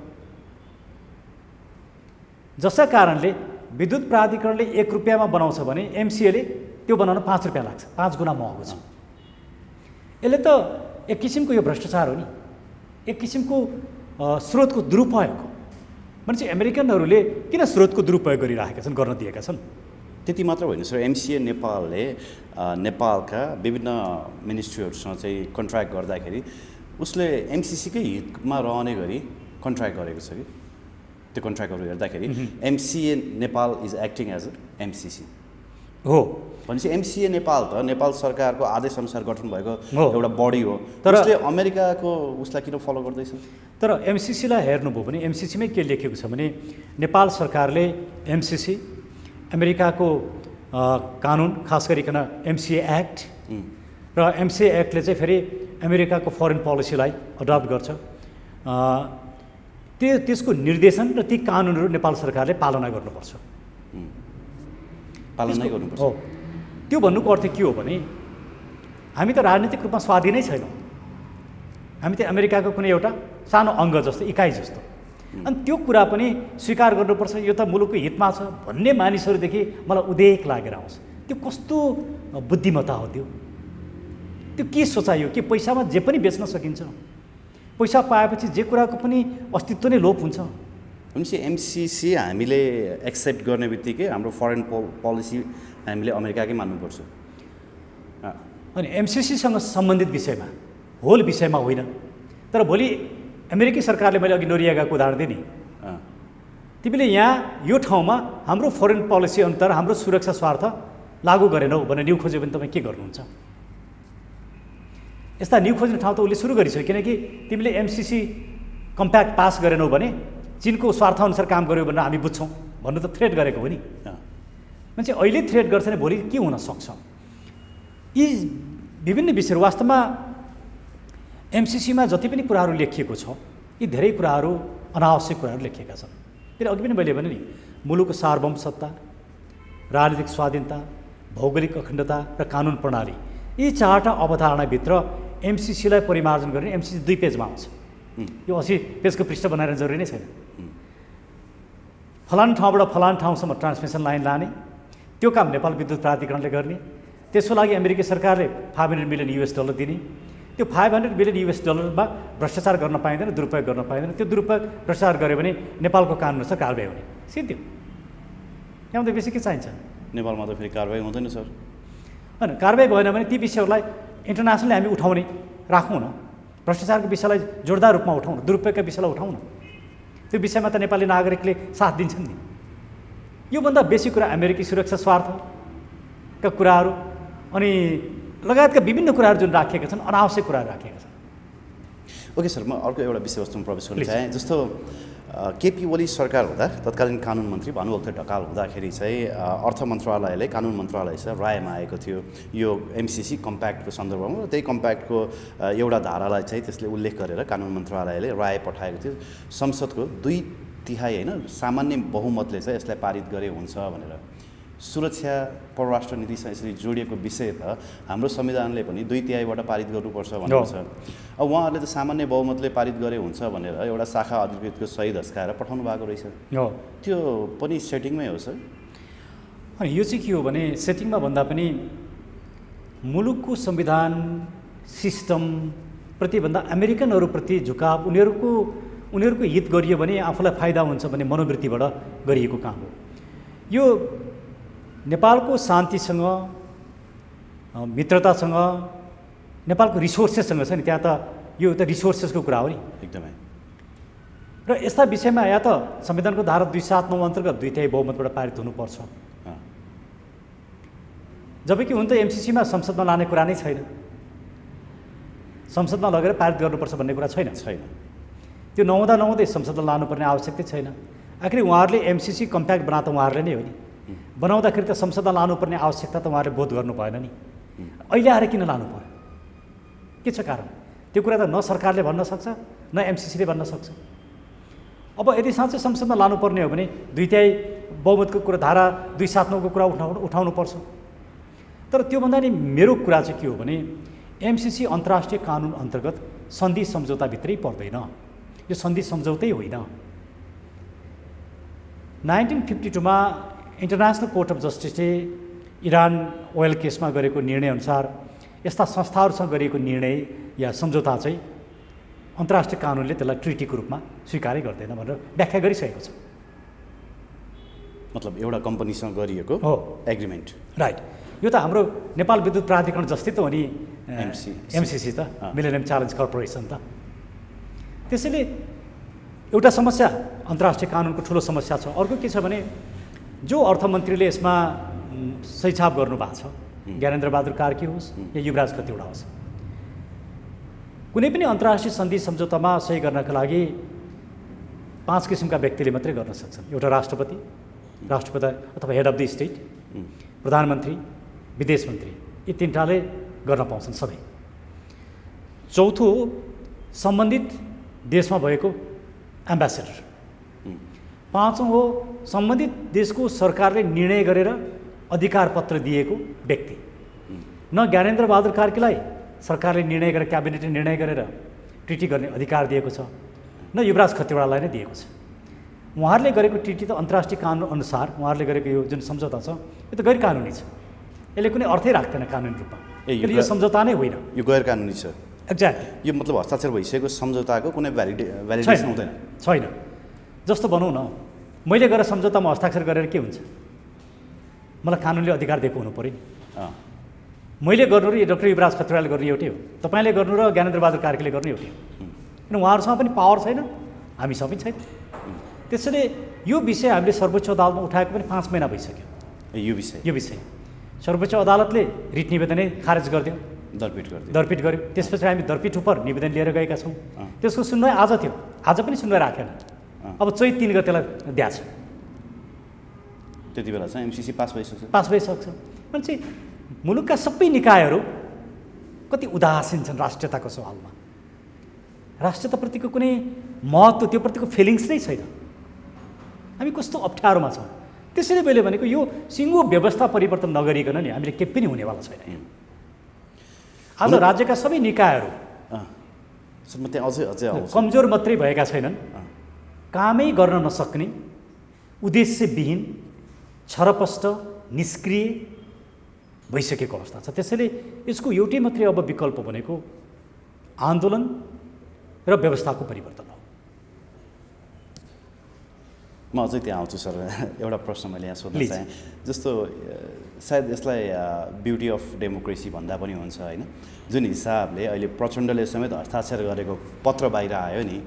जसका कारणले विद्युत प्राधिकरणले 1 रुपियाँमा बनाउँछ भने एमसिएले त्यो बनाउन 5 रुपियाँ लाग्छ, 5 गुणा महँगो छ। यसले त एक किसिमको यो भ्रष्टाचार हो नि, एक किसिमको स्रोतको दुरुपयोग हो। मान्छे अमेरिकनहरूले किन स्रोतको दुरुपयोग गरिरहेका छन्, गर्न दिएका छन्? त्यति मात्र होइन सर, एमसिए नेपालले नेपालका विभिन्न मिनिस्ट्रीहरूसँग चाहिँ कन्ट्र्याक्ट गर्दाखेरि उसले एमसिसीकै हितमा रहने गरी कन्ट्र्याक्ट गरेको छ कि त्यो कन्ट्र्याक्टहरू हेर्दाखेरि MCA Nepal is acting as a MCC हो। भनेपछि एमसिए नेपाल त नेपाल सरकारको आदेशअनुसार गठन भएको एउटा बडी हो, तर उसले अमेरिकाको उसलाई किन फलो गर्दैछ? तर एमसिसीलाई हेर्नुभयो भने एमसिसीमै के लेखेको छ भने नेपाल सरकारले एमसिसी, अमेरिकाको कानुन, खास गरिकन एमसिए एक्ट र एमसिए एक्टले चाहिँ फेरि अमेरिकाको फरेन पोलिसीलाई अडप्ट गर्छ। त्यसको निर्देशन र ती कानुनहरू नेपाल सरकारले पालना गर्नुपर्छ। पालनै गर्नुपर्छ। हो, त्यो भन्नुको अर्थ के हो भने हामी त राजनीतिक रूपमा स्वाधीनै छैनौँ। हामी त अमेरिकाको कुनै एउटा सानो अङ्ग जस्तो, इकाइ जस्तो। अनि त्यो कुरा पनि स्वीकार गर्नुपर्छ, यो त मुलुकको हितमा छ भन्ने मानिसहरूदेखि मलाई उदेक लागेर आउँछ। त्यो कस्तो बुद्धिमत्ता हो? त्यो के सोचाइयो कि पैसामा जे पनि बेच्न सकिन्छ? पैसा पाएपछि जे कुराको पनि अस्तित्व नै लोप हुन्छ। भनेपछि एमसिसी हामीले एक्सेप्ट गर्ने बित्तिकै हाम्रो फरेन पोलिसी हामीले अमेरिकाकै मान्नुपर्छ। अनि एमसिसीसँग सम्बन्धित विषयमा, होल विषयमा होइन। तर भोलि अमेरिकी सरकारले, मैले अघि नोरियागाको उदाहरण दिएँ नि, तिमीले यहाँ यो ठाउँमा हाम्रो फरेन पोलिसी अनुसार हाम्रो सुरक्षा स्वार्थ लागू गरेनौ भनेर न्यु खोज्यो भने तपाईँ के गर्नुहुन्छ? यस्ता न्यु खोज्ने ठाउँ त उसले सुरु गरिसक्यो, किनकि तिमीले एमसिसी कम्प्याक्ट पास गरेनौ भने चीनको स्वार्थअनुसार काम गर्यो भनेर हामी बुझ्छौँ भन्नु त थ्रेट गरेको हो नि। मान्छे अहिले थ्रेट गर्छ भने भोलि के हुन सक्छ? यी विभिन्न विषयहरू वास्तवमा एमसिसीमा जति पनि कुराहरू लेखिएको छ, यी धेरै कुराहरू अनावश्यक कुराहरू लेखिएका छन्। फेरि अघि पनि मैले भने नि, मुलुकको सार्वभौमसत्ता, राजनीतिक स्वाधीनता, भौगोलिक अखण्डता र कानुन प्रणाली, यी 4टा अवधारणाभित्र एमसिसीलाई परिमार्जन गर्ने एमसिसी 2 पेजमा आउँछ। यो 80 पेजको पृष्ठ बनाएर जरुरी नै छैन। फलानु ठाउँबाट फलानु ठाउँसम्म ट्रान्समिसन लाइन लाने, त्यो काम नेपाल विद्युत प्राधिकरणले गर्ने। त्यसको लागि अमेरिकी सरकारले $500 मिलियन दिने। त्यो $500 मिलियन भ्रष्टाचार गर्न पाइँदैन, दुरुपयोग गर्न पाइँदैन। त्यो दुरुपयोग भ्रष्टाचार गऱ्यो भने नेपालको कानुन अनुसार कारबाही हुने, सिद्धि। त्यहाँभन्दा बेसी के चाहिन्छ? नेपालमा त फेरि कारबाही हुँदैन सर। होइन, कारबाही भएन भने ती विषयहरूलाई इन्टरनेसनली हामी उठाउने, राखौँ न। भ्रष्टाचारको विषयलाई जोरदार रूपमा उठाउँ न, दुरुपयोगका विषयलाई उठाउँ न। त्यो विषयमा त नेपाली नागरिकले साथ दिन्छन् नि। योभन्दा बेसी कुरा अमेरिकी सुरक्षा स्वार्थका कुराहरू अनि लगायतका विभिन्न कुराहरू जुन राखिएका छन्, अनावश्यक कुराहरू राखिएका छन्। ओके सर, म अर्को एउटा विषयवस्तुमा प्रवेश गर्न चाहेँ। जस्तो केपी ओली सरकार हुँदा तत्कालीन कानुन मन्त्री भानुभक्त ढकाल हुँदाखेरि चाहिँ अर्थ मन्त्रालयले, कानुन मन्त्रालय चाहिँ रायमा आएको थियो यो एमसिसी कम्प्याक्टको सन्दर्भमा। र त्यही कम्प्याक्टको एउटा धारालाई चाहिँ त्यसले उल्लेख गरेर कानुन मन्त्रालयले राय पठाएको थियो। संसदको 2/3 होइन, सामान्य बहुमतले चाहिँ यसलाई पारित गरे हुन्छ भनेर। सुरक्षा परराष्ट्र नीतिसँग यसरी जोडिएको विषय त हाम्रो संविधानले पनि 2/3 पारित गर्नुपर्छ भनेको छ। अब उहाँहरूले त सामान्य बहुमतले पारित गरे हुन्छ भनेर एउटा शाखा अधिकृतको सही धस्काएर पठाउनु भएको रहेछ। त्यो पनि सेटिङमै हो सर? अनि यो चाहिँ के हो भने सेटिङमा भन्दा पनि मुलुकको संविधान सिस्टम प्रतिभन्दा अमेरिकनहरूप्रति झुकाव, उनीहरूको हित गरियो भने आफूलाई फाइदा हुन्छ भन्ने मनोवृत्तिबाट गरिएको काम हो। यो नेपालको शान्तिसँग, मित्रतासँग, नेपालको रिसोर्सेससँग छ नि, त्यहाँ त यो त रिसोर्सेसको कुरा हो नि एकदमै। र यस्ता विषयमा या त संविधानको धारा 279 अन्तर्गत 2/3 बहुमतबाट पारित हुनुपर्छ, जबकि हुन त एमसिसीमा संसदमा लाने कुरा नै छैन, संसदमा लगेर पारित गर्नुपर्छ भन्ने कुरा छैन। त्यो नहुँदै संसदमा लानुपर्ने आवश्यकता छैन। आखिर उहाँहरूले एमसिसी कम्प्याक्ट बनाएको त उहाँहरूले नै हो नि, बनाउँदाखेरि त संसदमा लानुपर्ने आवश्यकता त उहाँहरूले बोध गर्नु भएन नि, अहिले आएर किन लानु पर्यो? के छ कारण? त्यो कुरा त न सरकारले भन्न सक्छ न एमसिसीले भन्न सक्छ। अब यदि साँच्चै संसदमा लानुपर्ने हो भने 2/3 बहुमतको कुरा, धारा 279 को कुरा उठाउनु पर्छ। तर त्योभन्दा नि मेरो कुरा चाहिँ के हो भने एमसिसी अन्तर्राष्ट्रिय कानुन अन्तर्गत सन्धि सम्झौताभित्रै पर्दैन, यो सन्धि सम्झौतै होइन। 1952 मा इन्टरनेसनल कोर्ट अफ जस्टिसले इरान ओयल केसमा गरेको निर्णयअनुसार यस्ता संस्थाहरूसँग गरिएको निर्णय या सम्झौता चाहिँ अन्तर्राष्ट्रिय कानुनले त्यसलाई ट्रिटीको रूपमा स्वीकारै गर्दैन भनेर व्याख्या गरिसकेको छ। मतलब एउटा कम्पनीसँग गरिएको हो एग्रिमेन्ट, राइट। यो त हाम्रो नेपाल विद्युत प्राधिकरण जस्तै त हो नि एमसिसी त, मिलेनियम च्यालेन्ज कर्पोरेसन त। त्यसैले एउटा समस्या अन्तर्राष्ट्रिय कानुनको ठुलो समस्या छ। अर्को के छ भने जो अर्थमन्त्रीले यसमा सही छाप गर्नुभएको छ, ज्ञानेन्द्र बहादुर कार्की होस् या युवराज खतिवडा होस्, कुनै पनि अन्तर्राष्ट्रिय सन्धि सम्झौतामा सही गर्नका लागि 5 किसिमका व्यक्तिले मात्रै गर्न सक्छन्। एउटा राष्ट्रपति अथवा हेड अफ द स्टेट, प्रधानमन्त्री, विदेश मन्त्री, यी 3टाले गर्न पाउँछन् सधैँ। चौथो सम्बन्धित देशमा भएको एम्बेसेडर। 5औं हो सम्बन्धित देशको सरकारले निर्णय गरेर अधिकार पत्र दिएको व्यक्ति। न ज्ञानेन्द्र बहादुर कार्कीलाई सरकारले निर्णय गरेर, क्याबिनेटले निर्णय गरेर ट्रिटी गर्ने अधिकार दिएको छ, न युवराज खतिवडालाई नै दिएको छ। उहाँहरूले गरेको ट्रिटी त अन्तर्राष्ट्रिय कानुन अनुसार उहाँहरूले गरेको यो जुन सम्झौता छ यो त गैर कानुनी छ, यसले कुनै अर्थै राख्दैन कानुनी रूपमा, यो सम्झौता नै होइन, यो गैर कानुनी छ। एक्ज्याक्टली। यो मतलब हस्ताक्षर भइसकेको सम्झौताको कुनै भ्यालिडेसन हुँदैन। छैन। जस्तो भनौँ न, मैले गएर सम्झौतामा हस्ताक्षर गरेर के हुन्छ? मलाई कानुनले अधिकार दिएको हुनु पऱ्यो नि। मैले गर्नु र डाक्टर युवराज खतिवडाले गर्नु एउटै हो, तपाईँले गर्नु र ज्ञानेन्द्र बहादुर कार्कीले गर्नु एउटै हो, किन उहाँहरूसँग पनि पावर छैन, हामीसँग पनि छैन। त्यसैले यो विषय हामीले सर्वोच्च अदालतमा उठाएको पनि 5 महिना भइसक्यो। यो विषय सर्वोच्च अदालतले रिट निवेदनै खारेज गरिदियो, दरपिट गर्यो। त्यसपछि हामी दरपिट उप निवेदन लिएर गएका छौँ। त्यसको सुनवाई आज थियो, आज पनि सुनवाई राखेन। अब चैत 3 गतेलाई दिएछ, त्यति बेला चाहिँ एमसिसी पास भइसक्छ। भने चाहिँ मुलुकका सबै निकायहरू कति उदासीन छन् राष्ट्रियताको सवालमा। राष्ट्रियताप्रतिको कुनै महत्त्व, त्यो प्रतिको फिलिङ्स नै छैन। हामी कस्तो अप्ठ्यारोमा छौँ। त्यसैले मैले भनेको यो सिङ्गो व्यवस्था परिवर्तन नगरिकन नि हामीले केही पनि हुनेवाला छैन। आज राज्यका सबै निकायहरू कमजोर मात्रै भएका छैनन्, कामै गर्न नसक्ने, उद्देश्यविहीन, छरपष्ट, निष्क्रिय भइसकेको अवस्था छ। त्यसैले यसको एउटै मात्रै अब विकल्प भनेको आन्दोलन र व्यवस्थाको परिवर्तन हो। म अझै त्यहाँ आउँछु सर। एउटा प्रश्न मैले यहाँ सोध्न चाहेँ, जस्तो सायद यसलाई ब्युटी अफ डेमोक्रेसी भन्दा पनि हुन्छ होइन, जुन हिसाबले अहिले प्रचण्डले समेत हस्ताक्षर गरेको पत्र बाहिर आयो नि,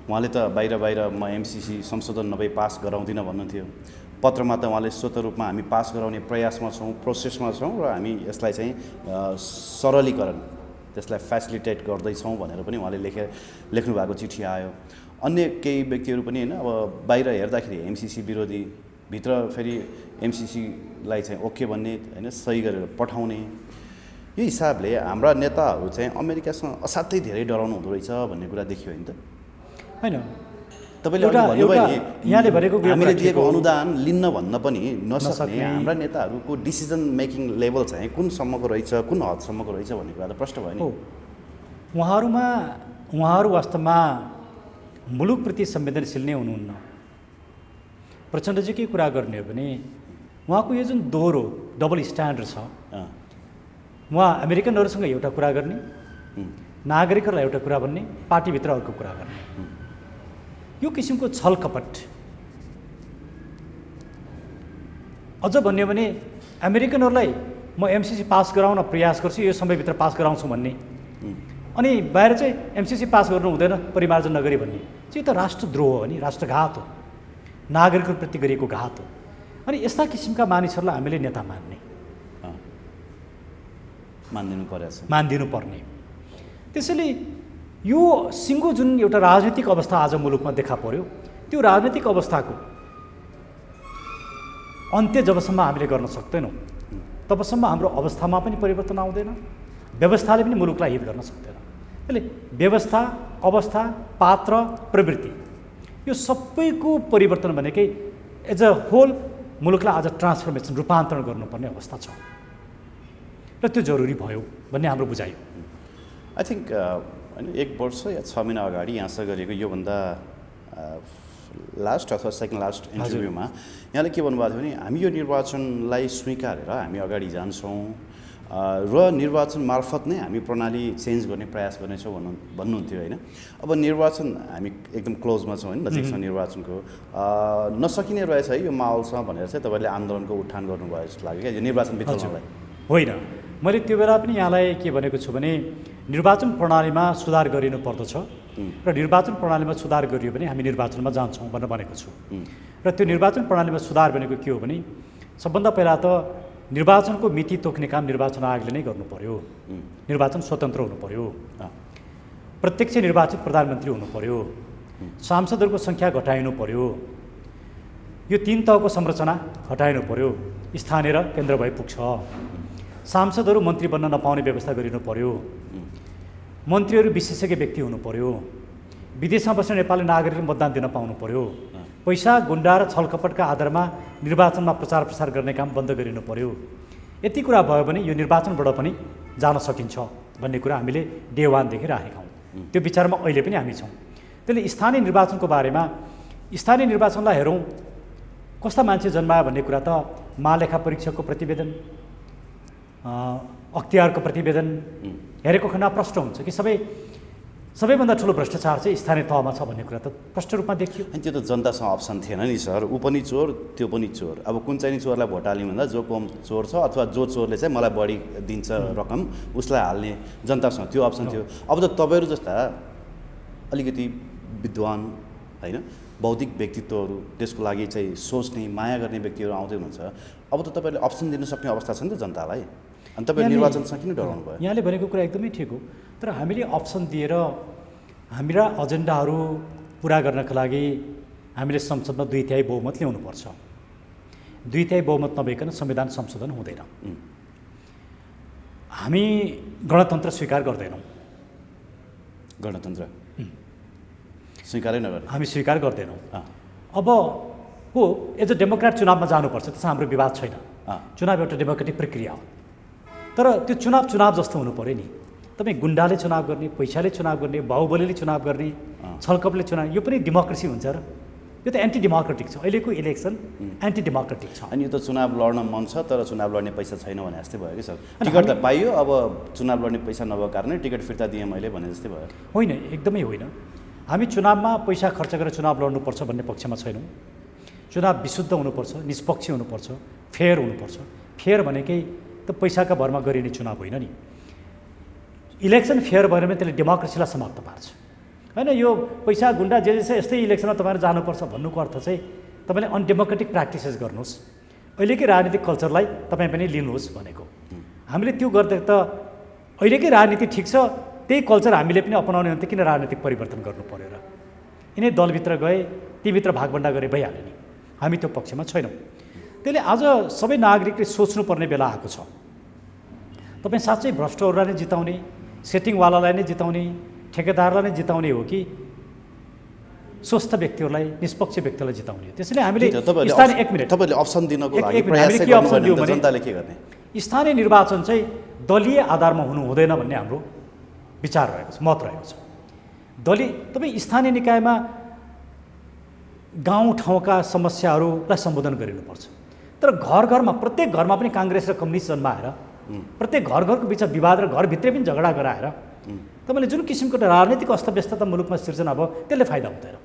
उहाँले त बाहिर म एमसिसी संशोधन नभई पास गराउँदिनँ भन्नुहुन्थ्यो। पत्रमा त उहाँले स्वतः रूपमा हामी पास गराउने प्रयासमा छौँ, प्रोसेसमा छौँ र हामी यसलाई चाहिँ सरलीकरण, त्यसलाई फेसिलिटेट गर्दैछौँ भनेर पनि उहाँले लेख्नु भएको चिठी आयो। अन्य केही व्यक्तिहरू पनि होइन, अब बाहिर हेर्दाखेरि एमसिसी विरोधी, भित्र फेरि एमसिसीलाई चाहिँ ओके भन्ने होइन, सही गरेर पठाउने। यो हिसाबले हाम्रा नेताहरू चाहिँ अमेरिकासँग असाध्यै धेरै डराउनु हुँदो रहेछ भन्ने कुरा देखियो होइन त? होइन, तपाईँले भन्नुभयो नि यहाँले भनेको हामीले दिएको अनुदान लिन्न भन्न पनि नसक्ने हाम्रा नेताहरूको डिसिजन मेकिङ लेभल चाहिँ कुनसम्मको रहेछ, कुन हदसम्मको रहेछ भन्ने कुरा त प्रश्न भयो नि। उहाँहरू वास्तवमा मुलुकप्रति संवेदनशील नै हुनुहुन्न। प्रचण्डजीकै कुरा गर्ने हो भने उहाँको यो जुन दोहोरो डबल स्ट्यान्डर्ड छ, उहाँ अमेरिकनहरूसँग एउटा कुरा गर्ने, नागरिकहरूलाई एउटा कुरा भन्ने, पार्टीभित्र अर्को कुरा गर्ने, यो किसिमको छल कपट। अझ भन्यो भने अमेरिकनहरूलाई म एमसिसी पास गराउन प्रयास गर्छु, यो समयभित्र पास गराउँछु भन्ने, अनि बाहिर चाहिँ एमसिसी पास गर्नु हुँदैन परिमार्जन नगरी भन्ने चाहिँ त राष्ट्रद्रोह हो नि, राष्ट्रघात हो, नागरिकहरूप्रति गरिएको घात हो। अनि यस्ता किसिमका मानिसहरूलाई हामीले नेता मान्ने, मानिदिनु पर्ने। त्यसैले यो सिङ्गो जुन एउटा राजनीतिक अवस्था आज मुलुकमा देखा पर्यो, त्यो राजनीतिक अवस्थाको अन्त्य जबसम्म हामीले गर्न सक्दैनौँ तबसम्म हाम्रो अवस्थामा पनि परिवर्तन आउँदैन, व्यवस्थाले पनि मुलुकलाई हित गर्न सक्दैन। त्यसले व्यवस्था, अवस्था, पात्र, प्रवृत्ति यो सबैको परिवर्तन भनेकै एज अ होल मुलुकलाई आज ट्रान्सफर्मेसन, रूपान्तरण गर्नुपर्ने अवस्था छ र त्यो जरुरी भयो भन्ने हाम्रो बुझाइ हो। आई थिङ्क होइन 1 वर्ष या 6 महिना अगाडि यहाँसँग गरिएको योभन्दा लास्ट अथवा सेकेन्ड लास्ट इन्टरभ्यूमा यहाँले के भन्नुभएको थियो भने हामी यो निर्वाचनलाई स्वीकारेर हामी अगाडि जान्छौँ र निर्वाचन मार्फत नै हामी प्रणाली चेन्ज गर्ने प्रयास गर्नेछौँ भन्नुहुन्थ्यो होइन। अब निर्वाचन हामी एकदम क्लोजमा छौँ होइन, नजिक छ निर्वाचनको, नसकिने रहेछ है यो माहौलसँग भनेर चाहिँ तपाईँले आन्दोलनको उठान गर्नुभयो जस्तो लाग्यो क्या यो निर्वाचन बिताउनलाई। होइन, मैले त्यो बेला पनि यहाँलाई के भनेको छु भने निर्वाचन प्रणालीमा सुधार गरिनु पर्दछ र निर्वाचन प्रणालीमा सुधार गरियो भने हामी निर्वाचनमा जान्छौँ भनेर भनेको छु। र त्यो निर्वाचन प्रणालीमा सुधार भनेको के हो भने सबभन्दा पहिला त निर्वाचनको मिति तोक्ने काम निर्वाचन आयोगले नै गर्नु पर्यो। निर्वाचन स्वतन्त्र हुनु पर्यो, प्रत्यक्ष निर्वाचित प्रधानमन्त्री हुनु पर्यो, सांसदहरूको सङ्ख्या घटाइनु पर्यो, यो 3 तहको संरचना हटाइनु पर्यो, स्थानीय र केन्द्र भए पुग्छ, सांसदहरू मन्त्री बन्न नपाउने व्यवस्था गरिनु पर्यो, मन्त्रीहरू विशेषज्ञ व्यक्ति हुनु पर्यो, विदेशमा बस्ने नेपाली नागरिकले मतदान दिन पाउनु पर्यो, पैसा गुन्डा र छलकपटका आधारमा निर्वाचनमा प्रचार प्रसार गर्ने काम बन्द गरिनु पर्यो। यति कुरा भयो भने यो निर्वाचनबाट पनि जान सकिन्छ भन्ने कुरा हामीले डे 1 देखि राखेका हौँ। त्यो विचारमा अहिले पनि हामी छौँ। त्यसले स्थानीय निर्वाचनको बारेमा स्थानीय निर्वाचनलाई हेरौँ, कस्ता मान्छे जन्मायो भन्ने कुरा त महालेखा परीक्षकको प्रतिवेदन, अख्तियारको प्रतिवेदन हेरेको खण्डमा प्रष्ट हुन्छ कि सबैभन्दा ठुलो भ्रष्टाचार चाहिँ स्थानीय तहमा छ भन्ने कुरा त प्रष्ट रूपमा देखियो। अनि त्यो त जनतासँग अप्सन थिएन नि सर, ऊ पनि चोर त्यो पनि चोर। अब कुन चाहिँ चोरलाई भोट हाल्ने भन्दा जो कम चोर छ अथवा जो चोरले चाहिँ मलाई बढी दिन्छ रकम उसलाई हाल्ने जनतासँग त्यो अप्सन थियो। अब त तपाईँहरू जस्ता अलिकति विद्वान होइन बौद्धिक व्यक्तित्वहरू, त्यसको लागि चाहिँ सोच्ने माया गर्ने व्यक्तिहरू आउँदै हुनुहुन्छ। अब त तपाईँले अप्सन दिन सक्ने अवस्था छ नि त जनतालाई, अनि तपाईँ निर्वाचनसँग किन डराउनु भयो? यहाँले भनेको कुरा एकदमै ठिक हो, तर हामीले अप्सन दिएर हाम्रा एजेन्डाहरू पुरा गर्नका लागि हामीले संसदमा 2/3 बहुमत ल्याउनुपर्छ। 2/3 बहुमत नभइकन संविधान संशोधन हुँदैन। हामी गणतन्त्र स्वीकार गर्दैनौँ। गणतन्त्र स्वीकारै नगर्ने हामी स्वीकार गर्दैनौँ। अब हो एज अ डेमोक्रेट चुनावमा जानुपर्छ, त्यसमा हाम्रो विवाद छैन। चुनाव एउटा डेमोक्रेटिक प्रक्रिया हो, तर त्यो चुनाव जस्तो हुनु पऱ्यो नि। तपाईँ गुन्डाले चुनाव गर्ने, पैसाले चुनाव गर्ने, बाहुबलीले चुनाव गर्ने, छलकपटले चुनाव, यो पनि डेमोक्रेसी हुन्छ र यो त एन्टी डेमोक्रेटिक छ। अहिलेको इलेक्सन एन्टी डेमोक्रेटिक छ। अनि यो त चुनाव लड्न मन छ तर चुनाव लड्ने पैसा छैन भने जस्तै भयो कि सर। टिकट त पाइयो, अब चुनाव लड्ने पैसा नभएको कारणले टिकट फिर्ता दिएँ मैले भने जस्तै भयो। होइन, एकदमै होइन। हामी चुनावमा पैसा खर्च गरेर चुनाव लड्नुपर्छ भन्ने पक्षमा छैनौँ। चुनाव विशुद्ध हुनुपर्छ, निष्पक्ष हुनुपर्छ, फेयर हुनुपर्छ। फेयर भनेकै त पैसाका भरमा गरिने चुनाव होइन नि। इलेक्सन फेयर भएर पनि त्यसले डेमोक्रेसीलाई समाप्त पार्छ होइन। यो पैसा गुन्डा जे छ यस्तै इलेक्सनमा तपाईँहरू जानुपर्छ भन्नुको अर्थ चाहिँ तपाईँले अनडेमोक्रेटिक प्र्याक्टिसेस गर्नुहोस्, अहिलेकै राजनीतिक कल्चरलाई तपाईँ पनि लिनुहोस् भनेको। हामीले त्यो गर्दा त अहिलेकै राजनीति ठिक छ, त्यही कल्चर हामीले पनि अपनाउने हो भने किन राजनीतिक परिवर्तन गर्नु पऱ्यो र? यिनै दलभित्र गए, तीभित्र भागभन्डा गरे भइहाल्यो नि। हामी त्यो पक्षमा छैनौँ। त्यसले आज सबै नागरिकले सोच्नुपर्ने बेला आएको छ। तपाईँ साँच्चै भ्रष्टहरूलाई नै जिताउने, सेटिङवालालाई नै जिताउने, ठेकेदारलाई नै जिताउने हो कि स्वस्थ व्यक्तिहरूलाई, निष्पक्ष व्यक्तिलाई जिताउने? त्यसैले हामीले स्थानीय एक मिनट तपाईँले अप्सन दिनको लागि प्रयास के अप्सन दियो भने जनताले के गर्ने? स्थानीय निर्वाचन चाहिँ दलीय आधारमा हुनु हुँदैन भन्ने हाम्रो विचार रहेको छ, मत रहेको छ। तपाईँ स्थानीय निकायमा गाउँठाउँका समस्याहरूलाई सम्बोधन गरिनुपर्छ, तर घरमा प्रत्येक घरमा पनि काङ्ग्रेस र कम्युनिस्ट जन्माएर प्रत्येक घरको बिचमा विवाद र घरभित्रै पनि झगडा गराएर तपाईँले जुन किसिमको राजनीतिक अस्तव्यस्तता मुलुकमा सिर्जना भयो त्यसले फाइदा हुँदैन।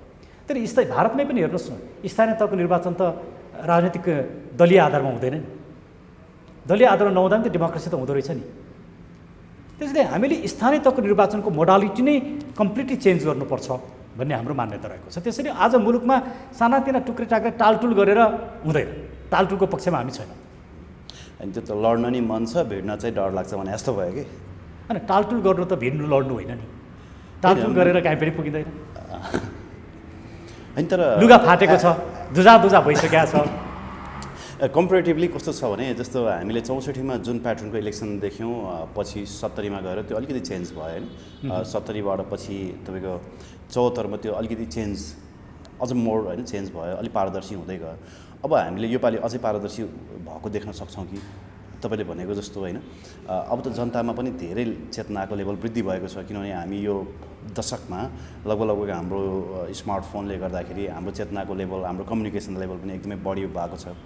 तर भारतमै पनि हेर्नुहोस् न, स्थानीय तहको निर्वाचन त राजनीतिक दलीय आधारमा हुँदैन नि। दलीय आधारमा नहुँदा नि त डेमोक्रेसी त हुँदो रहेछ नि। त्यसैले हामीले स्थानीय तहको निर्वाचनको मोडालिटी नै कम्प्लिटली चेन्ज गर्नुपर्छ भन्ने हाम्रो मान्यता रहेको छ। त्यसैले आज मुलुकमा सानातिना टुक्रे टाक्रे टालटुल गरेर हुँदैन। टालटुलको पक्षमा हामी छैनौँ। अनि त्यो त लड्न नि मन छ, भिड्न चाहिँ डर लाग्छ भने जस्तो भयो कि। होइन, टालटुल गर्नु त भिड्नु लड्नु होइन नि, टालटुल गरेर काहीँ पनि पुगिँदैन। होइन तर लुगा फाटेको छ, दुजा भइसकेको छ। कम्पेरिटिभली कस्तो छ भने जस्तो हामीले 64मा जुन प्याटर्नको इलेक्सन देख्यौँ, पछि 70मा गएर त्यो अलिकति चेन्ज भयो होइन। 70बाट पछि तपाईँको 74मा त्यो अलिकति चेन्ज, अझ मोर होइन चेन्ज भयो, अलिक पारदर्शी हुँदै गयो। अब हामीले योपालि अझै पारदर्शी भएको देख्न सक्छौँ कि तपाईँले भनेको जस्तो होइन। अब त जनतामा पनि धेरै चेतनाको लेभल वृद्धि भएको छ, किनभने हामी यो दशकमा लगभग हाम्रो स्मार्टफोनले गर्दाखेरि हाम्रो चेतनाको लेभल, हाम्रो कम्युनिकेसन लेभल पनि एकदमै बढी भएको छ।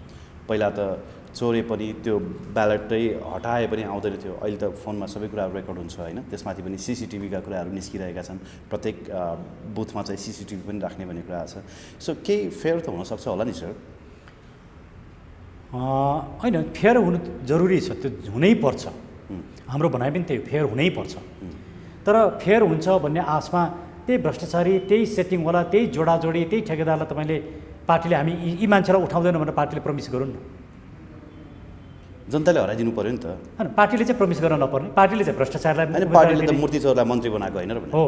पहिला त चोरे पनि त्यो ब्यालेटै हटाए पनि आउँदैन थियो, अहिले त फोनमा सबै कुराहरू रेकर्ड हुन्छ होइन। त्यसमाथि पनि CCTVका कुराहरू निस्किरहेका छन्, प्रत्येक बुथमा चाहिँ CCTV पनि राख्ने भन्ने कुरा छ। सो केही फेयर त हुनसक्छ होला नि सर? होइन, फेयर हुनु जरुरी छ, त्यो हुनैपर्छ। हाम्रो भनाइ पनि त्यही, फेयर हुनैपर्छ। तर फेयर हुन्छ भन्ने आशमा त्यही भ्रष्टाचारी, त्यही सेटिङवाला, त्यही जोडाजोडी, त्यही ठेकेदारलाई तपाईँले पार्टीले हामी यी मान्छेलाई उठाउँदैन भनेर पार्टीले प्रमिस गरौँ न। जनताले हराइदिनु पऱ्यो नि त। होइन, पार्टीले चाहिँ प्रमिस गर्न नपर्ने, पार्टीले चाहिँ भ्रष्टाचारलाई होइन, पार्टीले त मूर्ति चोरलाई मन्त्री बनाएको होइन र हो।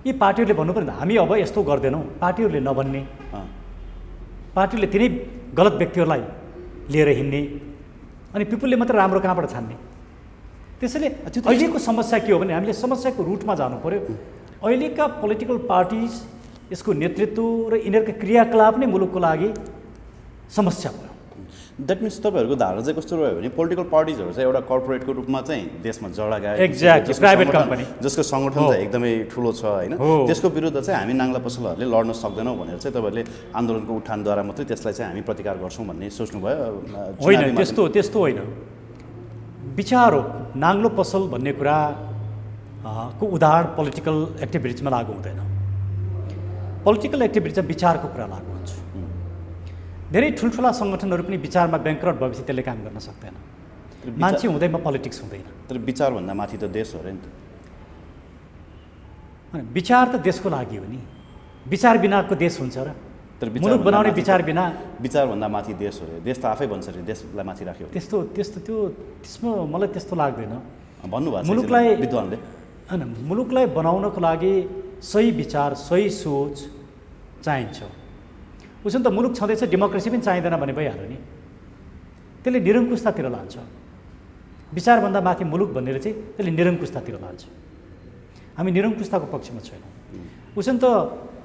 यी पार्टीहरूले भन्नु पर्यो नि, हामी अब यस्तो गर्दैनौँ, पार्टीहरूले नभन्ने, पार्टीले तिनै गलत व्यक्तिहरूलाई लिएर हिँड्ने, अनि पिपुलले मात्र राम्रो कहाँबाट छान्ने। त्यसैले अहिलेको समस्या के हो भने हामीले समस्याको रुटमा जानु पर्यो। अहिलेका पोलिटिकल पार्टिज, यसको नेतृत्व र यिनीहरूका क्रियाकलाप नै मुलुकको लागि समस्या भयो। द्याट मिन्स तपाईँहरूको धारणा चाहिँ कस्तो रह्यो भने पोलिटिकल पार्टिजहरू चाहिँ एउटा कर्पोरेटको रूपमा चाहिँ देशमा जडा गए, एक्ज्याक्टली, प्राइभेट कम्पनी जसको सङ्गठन चाहिँ एकदमै ठुलो छ होइन, त्यसको विरुद्ध चाहिँ हामी नाङ्ला पसलहरूले लड्न सक्दैनौँ भनेर चाहिँ तपाईँहरूले आन्दोलनको उठानद्वारा मात्रै त्यसलाई चाहिँ हामी प्रतिकार गर्छौँ भन्ने सोच्नुभयो? होइन, त्यस्तो होइन। विचार हो, नाङ्लो पसल भन्ने कुरा को उदाहरण पोलिटिकल एक्टिभिटिजमा लागु हुँदैन। पोलिटिकल एक्टिभिटिजमा विचारको कुरा लागु हुन्छ। धेरै ठुल्ठुला सङ्गठनहरू पनि विचारमा ब्याङ्क्रट भएपछि त्यसले काम गर्न सक्दैन। मान्छे हुँदैमा पोलिटिक्स हुँदैन। तर विचारभन्दा माथि त देश हो र नि त। विचार त देशको लागि हो नि, विचार बिनाको देश हुन्छ र? तर मुलुक बनाउने विचार बिना, विचारभन्दा माथि देश हो रे, देश त आफै भन्छ रे देशलाई माथि राख्यो। त्यसमा मलाई त्यस्तो लाग्दैन। भन्नुभएको मुलुकलाई विद्वानले होइन, मुलुकलाई बनाउनको लागि सही विचार, सही सोच चाहिन्छ। उसो त मुलुक छँदैछ, डेमोक्रेसी पनि चाहिँदैन भने भइहाल्यो नि। त्यसले निरङ्कुशतातिर लान्छ। विचारभन्दा माथि मुलुक भनेर चाहिँ त्यसले निरङ्कुशतातिर लान्छ। हामी निरङ्कुशताको पक्षमा छैनौँ। उसो त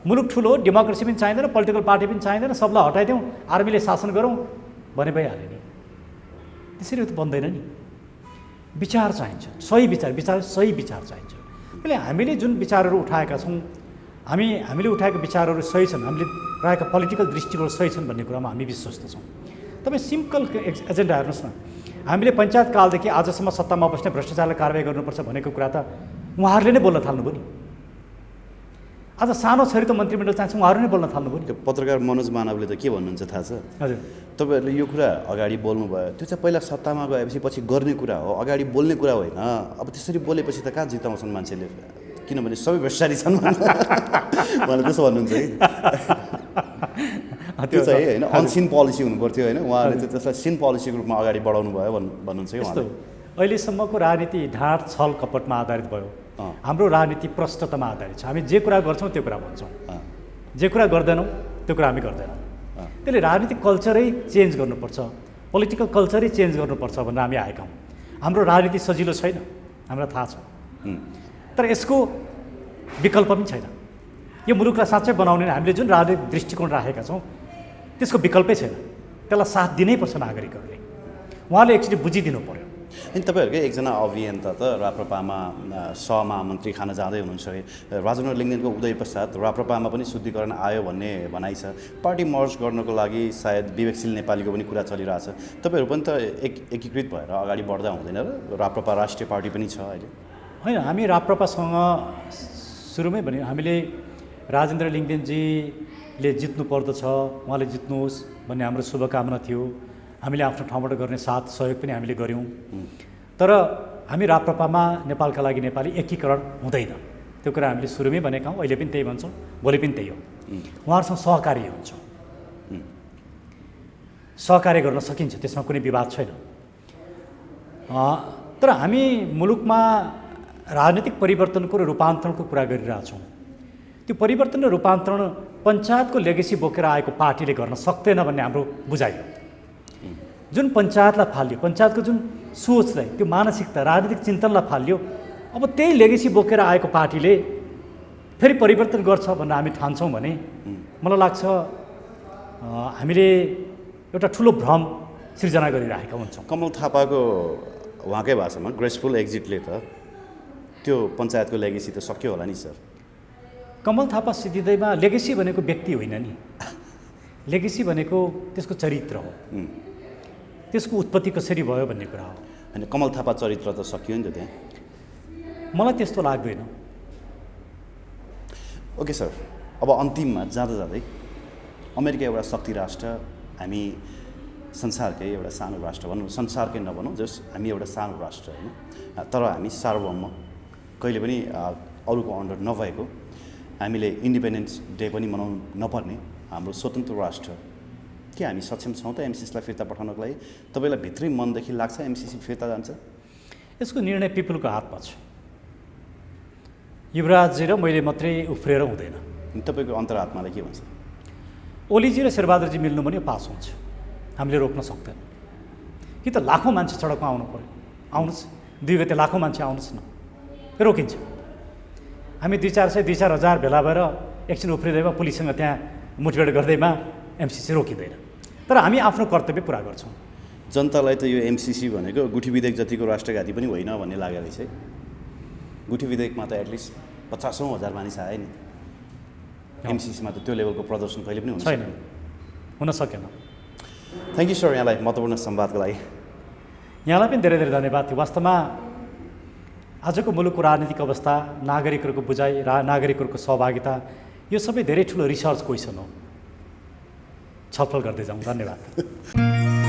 मुलुक ठुलो, डेमोक्रेसी पनि चाहिँदैन, पोलिटिकल पार्टी पनि चाहिँदैन, सबलाई हटाइदिउँ, आर्मीले शासन गरौँ भने भइहाल्यो नि। त्यसरी त बन्दैन नि। विचार चाहिन्छ, सही विचार सही विचार चाहिन्छ। त्यसले हामीले जुन विचारहरू उठाएका छौँ, हामीले उठाएका विचारहरू सही छन्, हामीले राखेका पोलिटिकल दृष्टिकोण सही छन् भन्ने कुरामा हामी विश्वस्त छौँ। तपाईँ सिम्पल एजेन्डा हेर्नुहोस् न, हामीले पञ्चायत कालदेखि आजसम्म सत्तामा बस्ने भ्रष्टाचारलाई कारवाही गर्नुपर्छ भनेको कुरा त उहाँहरूले नै बोल्न थाल्नुभयो नि। आज सानो छोरी त मन्त्रीमण्डल चाहिन्छ, उहाँहरू नै बोल्न थाल्नुभयो नि। पत्रकार मनोज मानवले त के भन्नुहुन्छ थाहा छ? हजुर, तपाईँहरूले यो कुरा अगाडि बोल्नुभयो, त्यो चाहिँ पहिला सत्तामा गएपछि पछि गर्ने कुरा हो, अगाडि बोल्ने कुरा होइन। अब त्यसरी बोलेपछि त कहाँ जिताउँछन् मान्छेले, किनभने सबै भ्रष्टाचारी छन् भनेर त्यसो भन्नुहुन्छ कि। त्यो चाहिँ होइन अनसिन पोलिसी हुनुपर्थ्यो होइन, उहाँहरूले चाहिँ त्यसलाई सिन पोलिसीको रूपमा अगाडि बढाउनु भयो भन्नुहुन्छ कि उहाँले। अहिलेसम्मको राजनीति ढाँट छल कपटमा आधारित भयो। हाम्रो राजनीति प्रष्टतामा आधारित छ। हामी जे कुरा गर्छौँ त्यो कुरा भन्छौँ, जे कुरा गर्दैनौँ त्यो कुरा हामी गर्दैनौँ। त्यसले राजनीतिक कल्चरै चेन्ज गर्नुपर्छ, पोलिटिकल कल्चरै चेन्ज गर्नुपर्छ भनेर हामी आएका हौँ। हाम्रो राजनीति सजिलो छैन, हामीलाई थाहा छ, तर यसको विकल्प पनि छैन। यो मुलुकलाई साँच्चै बनाउने हामीले जुन राजनीतिक दृष्टिकोण राखेका छौँ त्यसको विकल्पै छैन। त्यसलाई साथ दिनैपर्छ नागरिकहरूले। उहाँले एकचोटि बुझिदिनु पर्यो। अनि तपाईँहरूकै एकजना अभियन्ता त राप्रपामा सहमहामन्त्री खान जाँदै हुनुहुन्छ कि राजेन्द्र लिङ्गदेनको उदय पश्चात राप्रपामा पनि शुद्धिकरण आयो भन्ने भनाइ छ। पार्टी मर्ज गर्नको लागि सायद विवेकशील नेपालीको पनि कुरा चलिरहेछ। तपाईँहरू पनि त एकीकृत भएर अगाडि बढ्दा हुँदैन र? राप्रपा राष्ट्रिय पार्टी पनि छ अहिले। होइन, हामी राप्रपासँग सुरुमै भने हामीले राजेन्द्र लिङ्गदेनजीले जित्नु पर्दछ, उहाँले जित्नुहोस् भन्ने हाम्रो शुभकामना थियो। हामीले आफ्नो ठाउँबाट गर्ने साथ सहयोग पनि हामीले गऱ्यौँ। तर हामी राप्रपामा नेपालका लागि नेपाली एकीकरण हुँदैन, त्यो कुरा हामीले सुरुमै भनेका हौँ, अहिले पनि त्यही भन्छौँ, भोलि पनि त्यही हो। उहाँहरूसँग सहकार्य हुन्छ, सहकार्य गर्न सकिन्छ, त्यसमा कुनै विवाद छैन। तर हामी मुलुकमा राजनीतिक परिवर्तनको र रूपान्तरणको कुरा गरिरहेछौँ। त्यो परिवर्तन र रूपान्तरण पञ्चायतको लेगेसी बोकेर आएको पार्टीले गर्न सक्दैन भन्ने हाम्रो बुझाइ हो। जुन पञ्चायतलाई फाल्यो, पञ्चायतको जुन सोचलाई, त्यो मानसिकता, राजनीतिक चिन्तनलाई फाल्यो, अब त्यही लेगेसी बोकेर आएको पार्टीले फेरि परिवर्तन गर्छ भनेर हामी ठान्छौँ भने मलाई लाग्छ हामीले एउटा ठुलो भ्रम सिर्जना गरिरहेका हुन्छौँ। कमल थापाको उहाँकै भाषामा ग्रेसफुल एक्जिटले त त्यो पञ्चायतको लेगेसी त सक्यो होला नि सर। कमल थापा सिद्धिँदैमा लेगेसी भनेको व्यक्ति होइन नि, लेगेसी भनेको त्यसको चरित्र हो, त्यसको उत्पत्ति कसरी भयो भन्ने कुरा हो। होइन, कमल थापा चरित्र त सकियो नि त त्यहाँ। मलाई त्यस्तो लाग्दैन। ओके सर, अब अन्तिममा जाँदा जाँदै अमेरिका एउटा शक्ति राष्ट्र, हामी संसारकै एउटा सानो राष्ट्र भनौँ, संसारकै नभनौँ, जस हामी एउटा सानो राष्ट्र होइन, तर हामी सार्वभौम, कहिले पनि अरूको अन्डर नभएको, हामीले इन्डिपेन्डेन्स डे पनि मनाउनु नपर्ने हाम्रो स्वतन्त्र राष्ट्र, के हामी सक्षम छौँ त एमसिसीलाई फिर्ता पठाउनको लागि? तपाईँलाई भित्री मनदेखि लाग्छ एमसिसी फिर्ता जान्छ? यसको निर्णय पिपुलको हातमा छ। युवराजजी र मैले मात्रै उफ्रेर हुँदैन। तपाईँको अन्तरात्माले के भन्छ? ओलीजी र शेरबहादुरजी मिल्नु भने पास हुन्छ, हामीले रोक्न सक्दैन। कि त लाखौँ मान्छे सडकमा आउनु पऱ्यो, आउनुहोस्, 2 गते लाखौँ मान्छे आउनुहोस् न, रोकिन्छ। हामी 2-400, 2-4 हजार भेला भएर एकछिन उफ्रिँदैमा पुलिससँग त्यहाँ मुठभेड गर्दैमा एमसिसी रोकिँदैन। तर हामी आफ्नो कर्तव्य पुरा गर्छौँ। जनतालाई त यो एमसिसी भनेको गुठी विधेयक जतिको राष्ट्रघाती पनि होइन भन्ने लागेको रहेछ है। गुठी विधेयकमा त एटलिस्ट 50,000 मानिस आए नि, एमसिसीमा त त्यो लेभलको प्रदर्शन कहिले पनि छैन, हुन सकेन। थ्याङ्क यू सर, यहाँलाई महत्त्वपूर्ण संवादको लागि। यहाँलाई पनि धेरै धेरै धन्यवाद थियो। वास्तवमा आजको मुलुकको राजनीतिक अवस्था, नागरिकहरूको बुझाइ, नागरिकहरूको सहभागिता, यो सबै धेरै ठुलो रिसर्च क्वेसन हो। छलफल गर्दै जाउँ। धन्यवाद।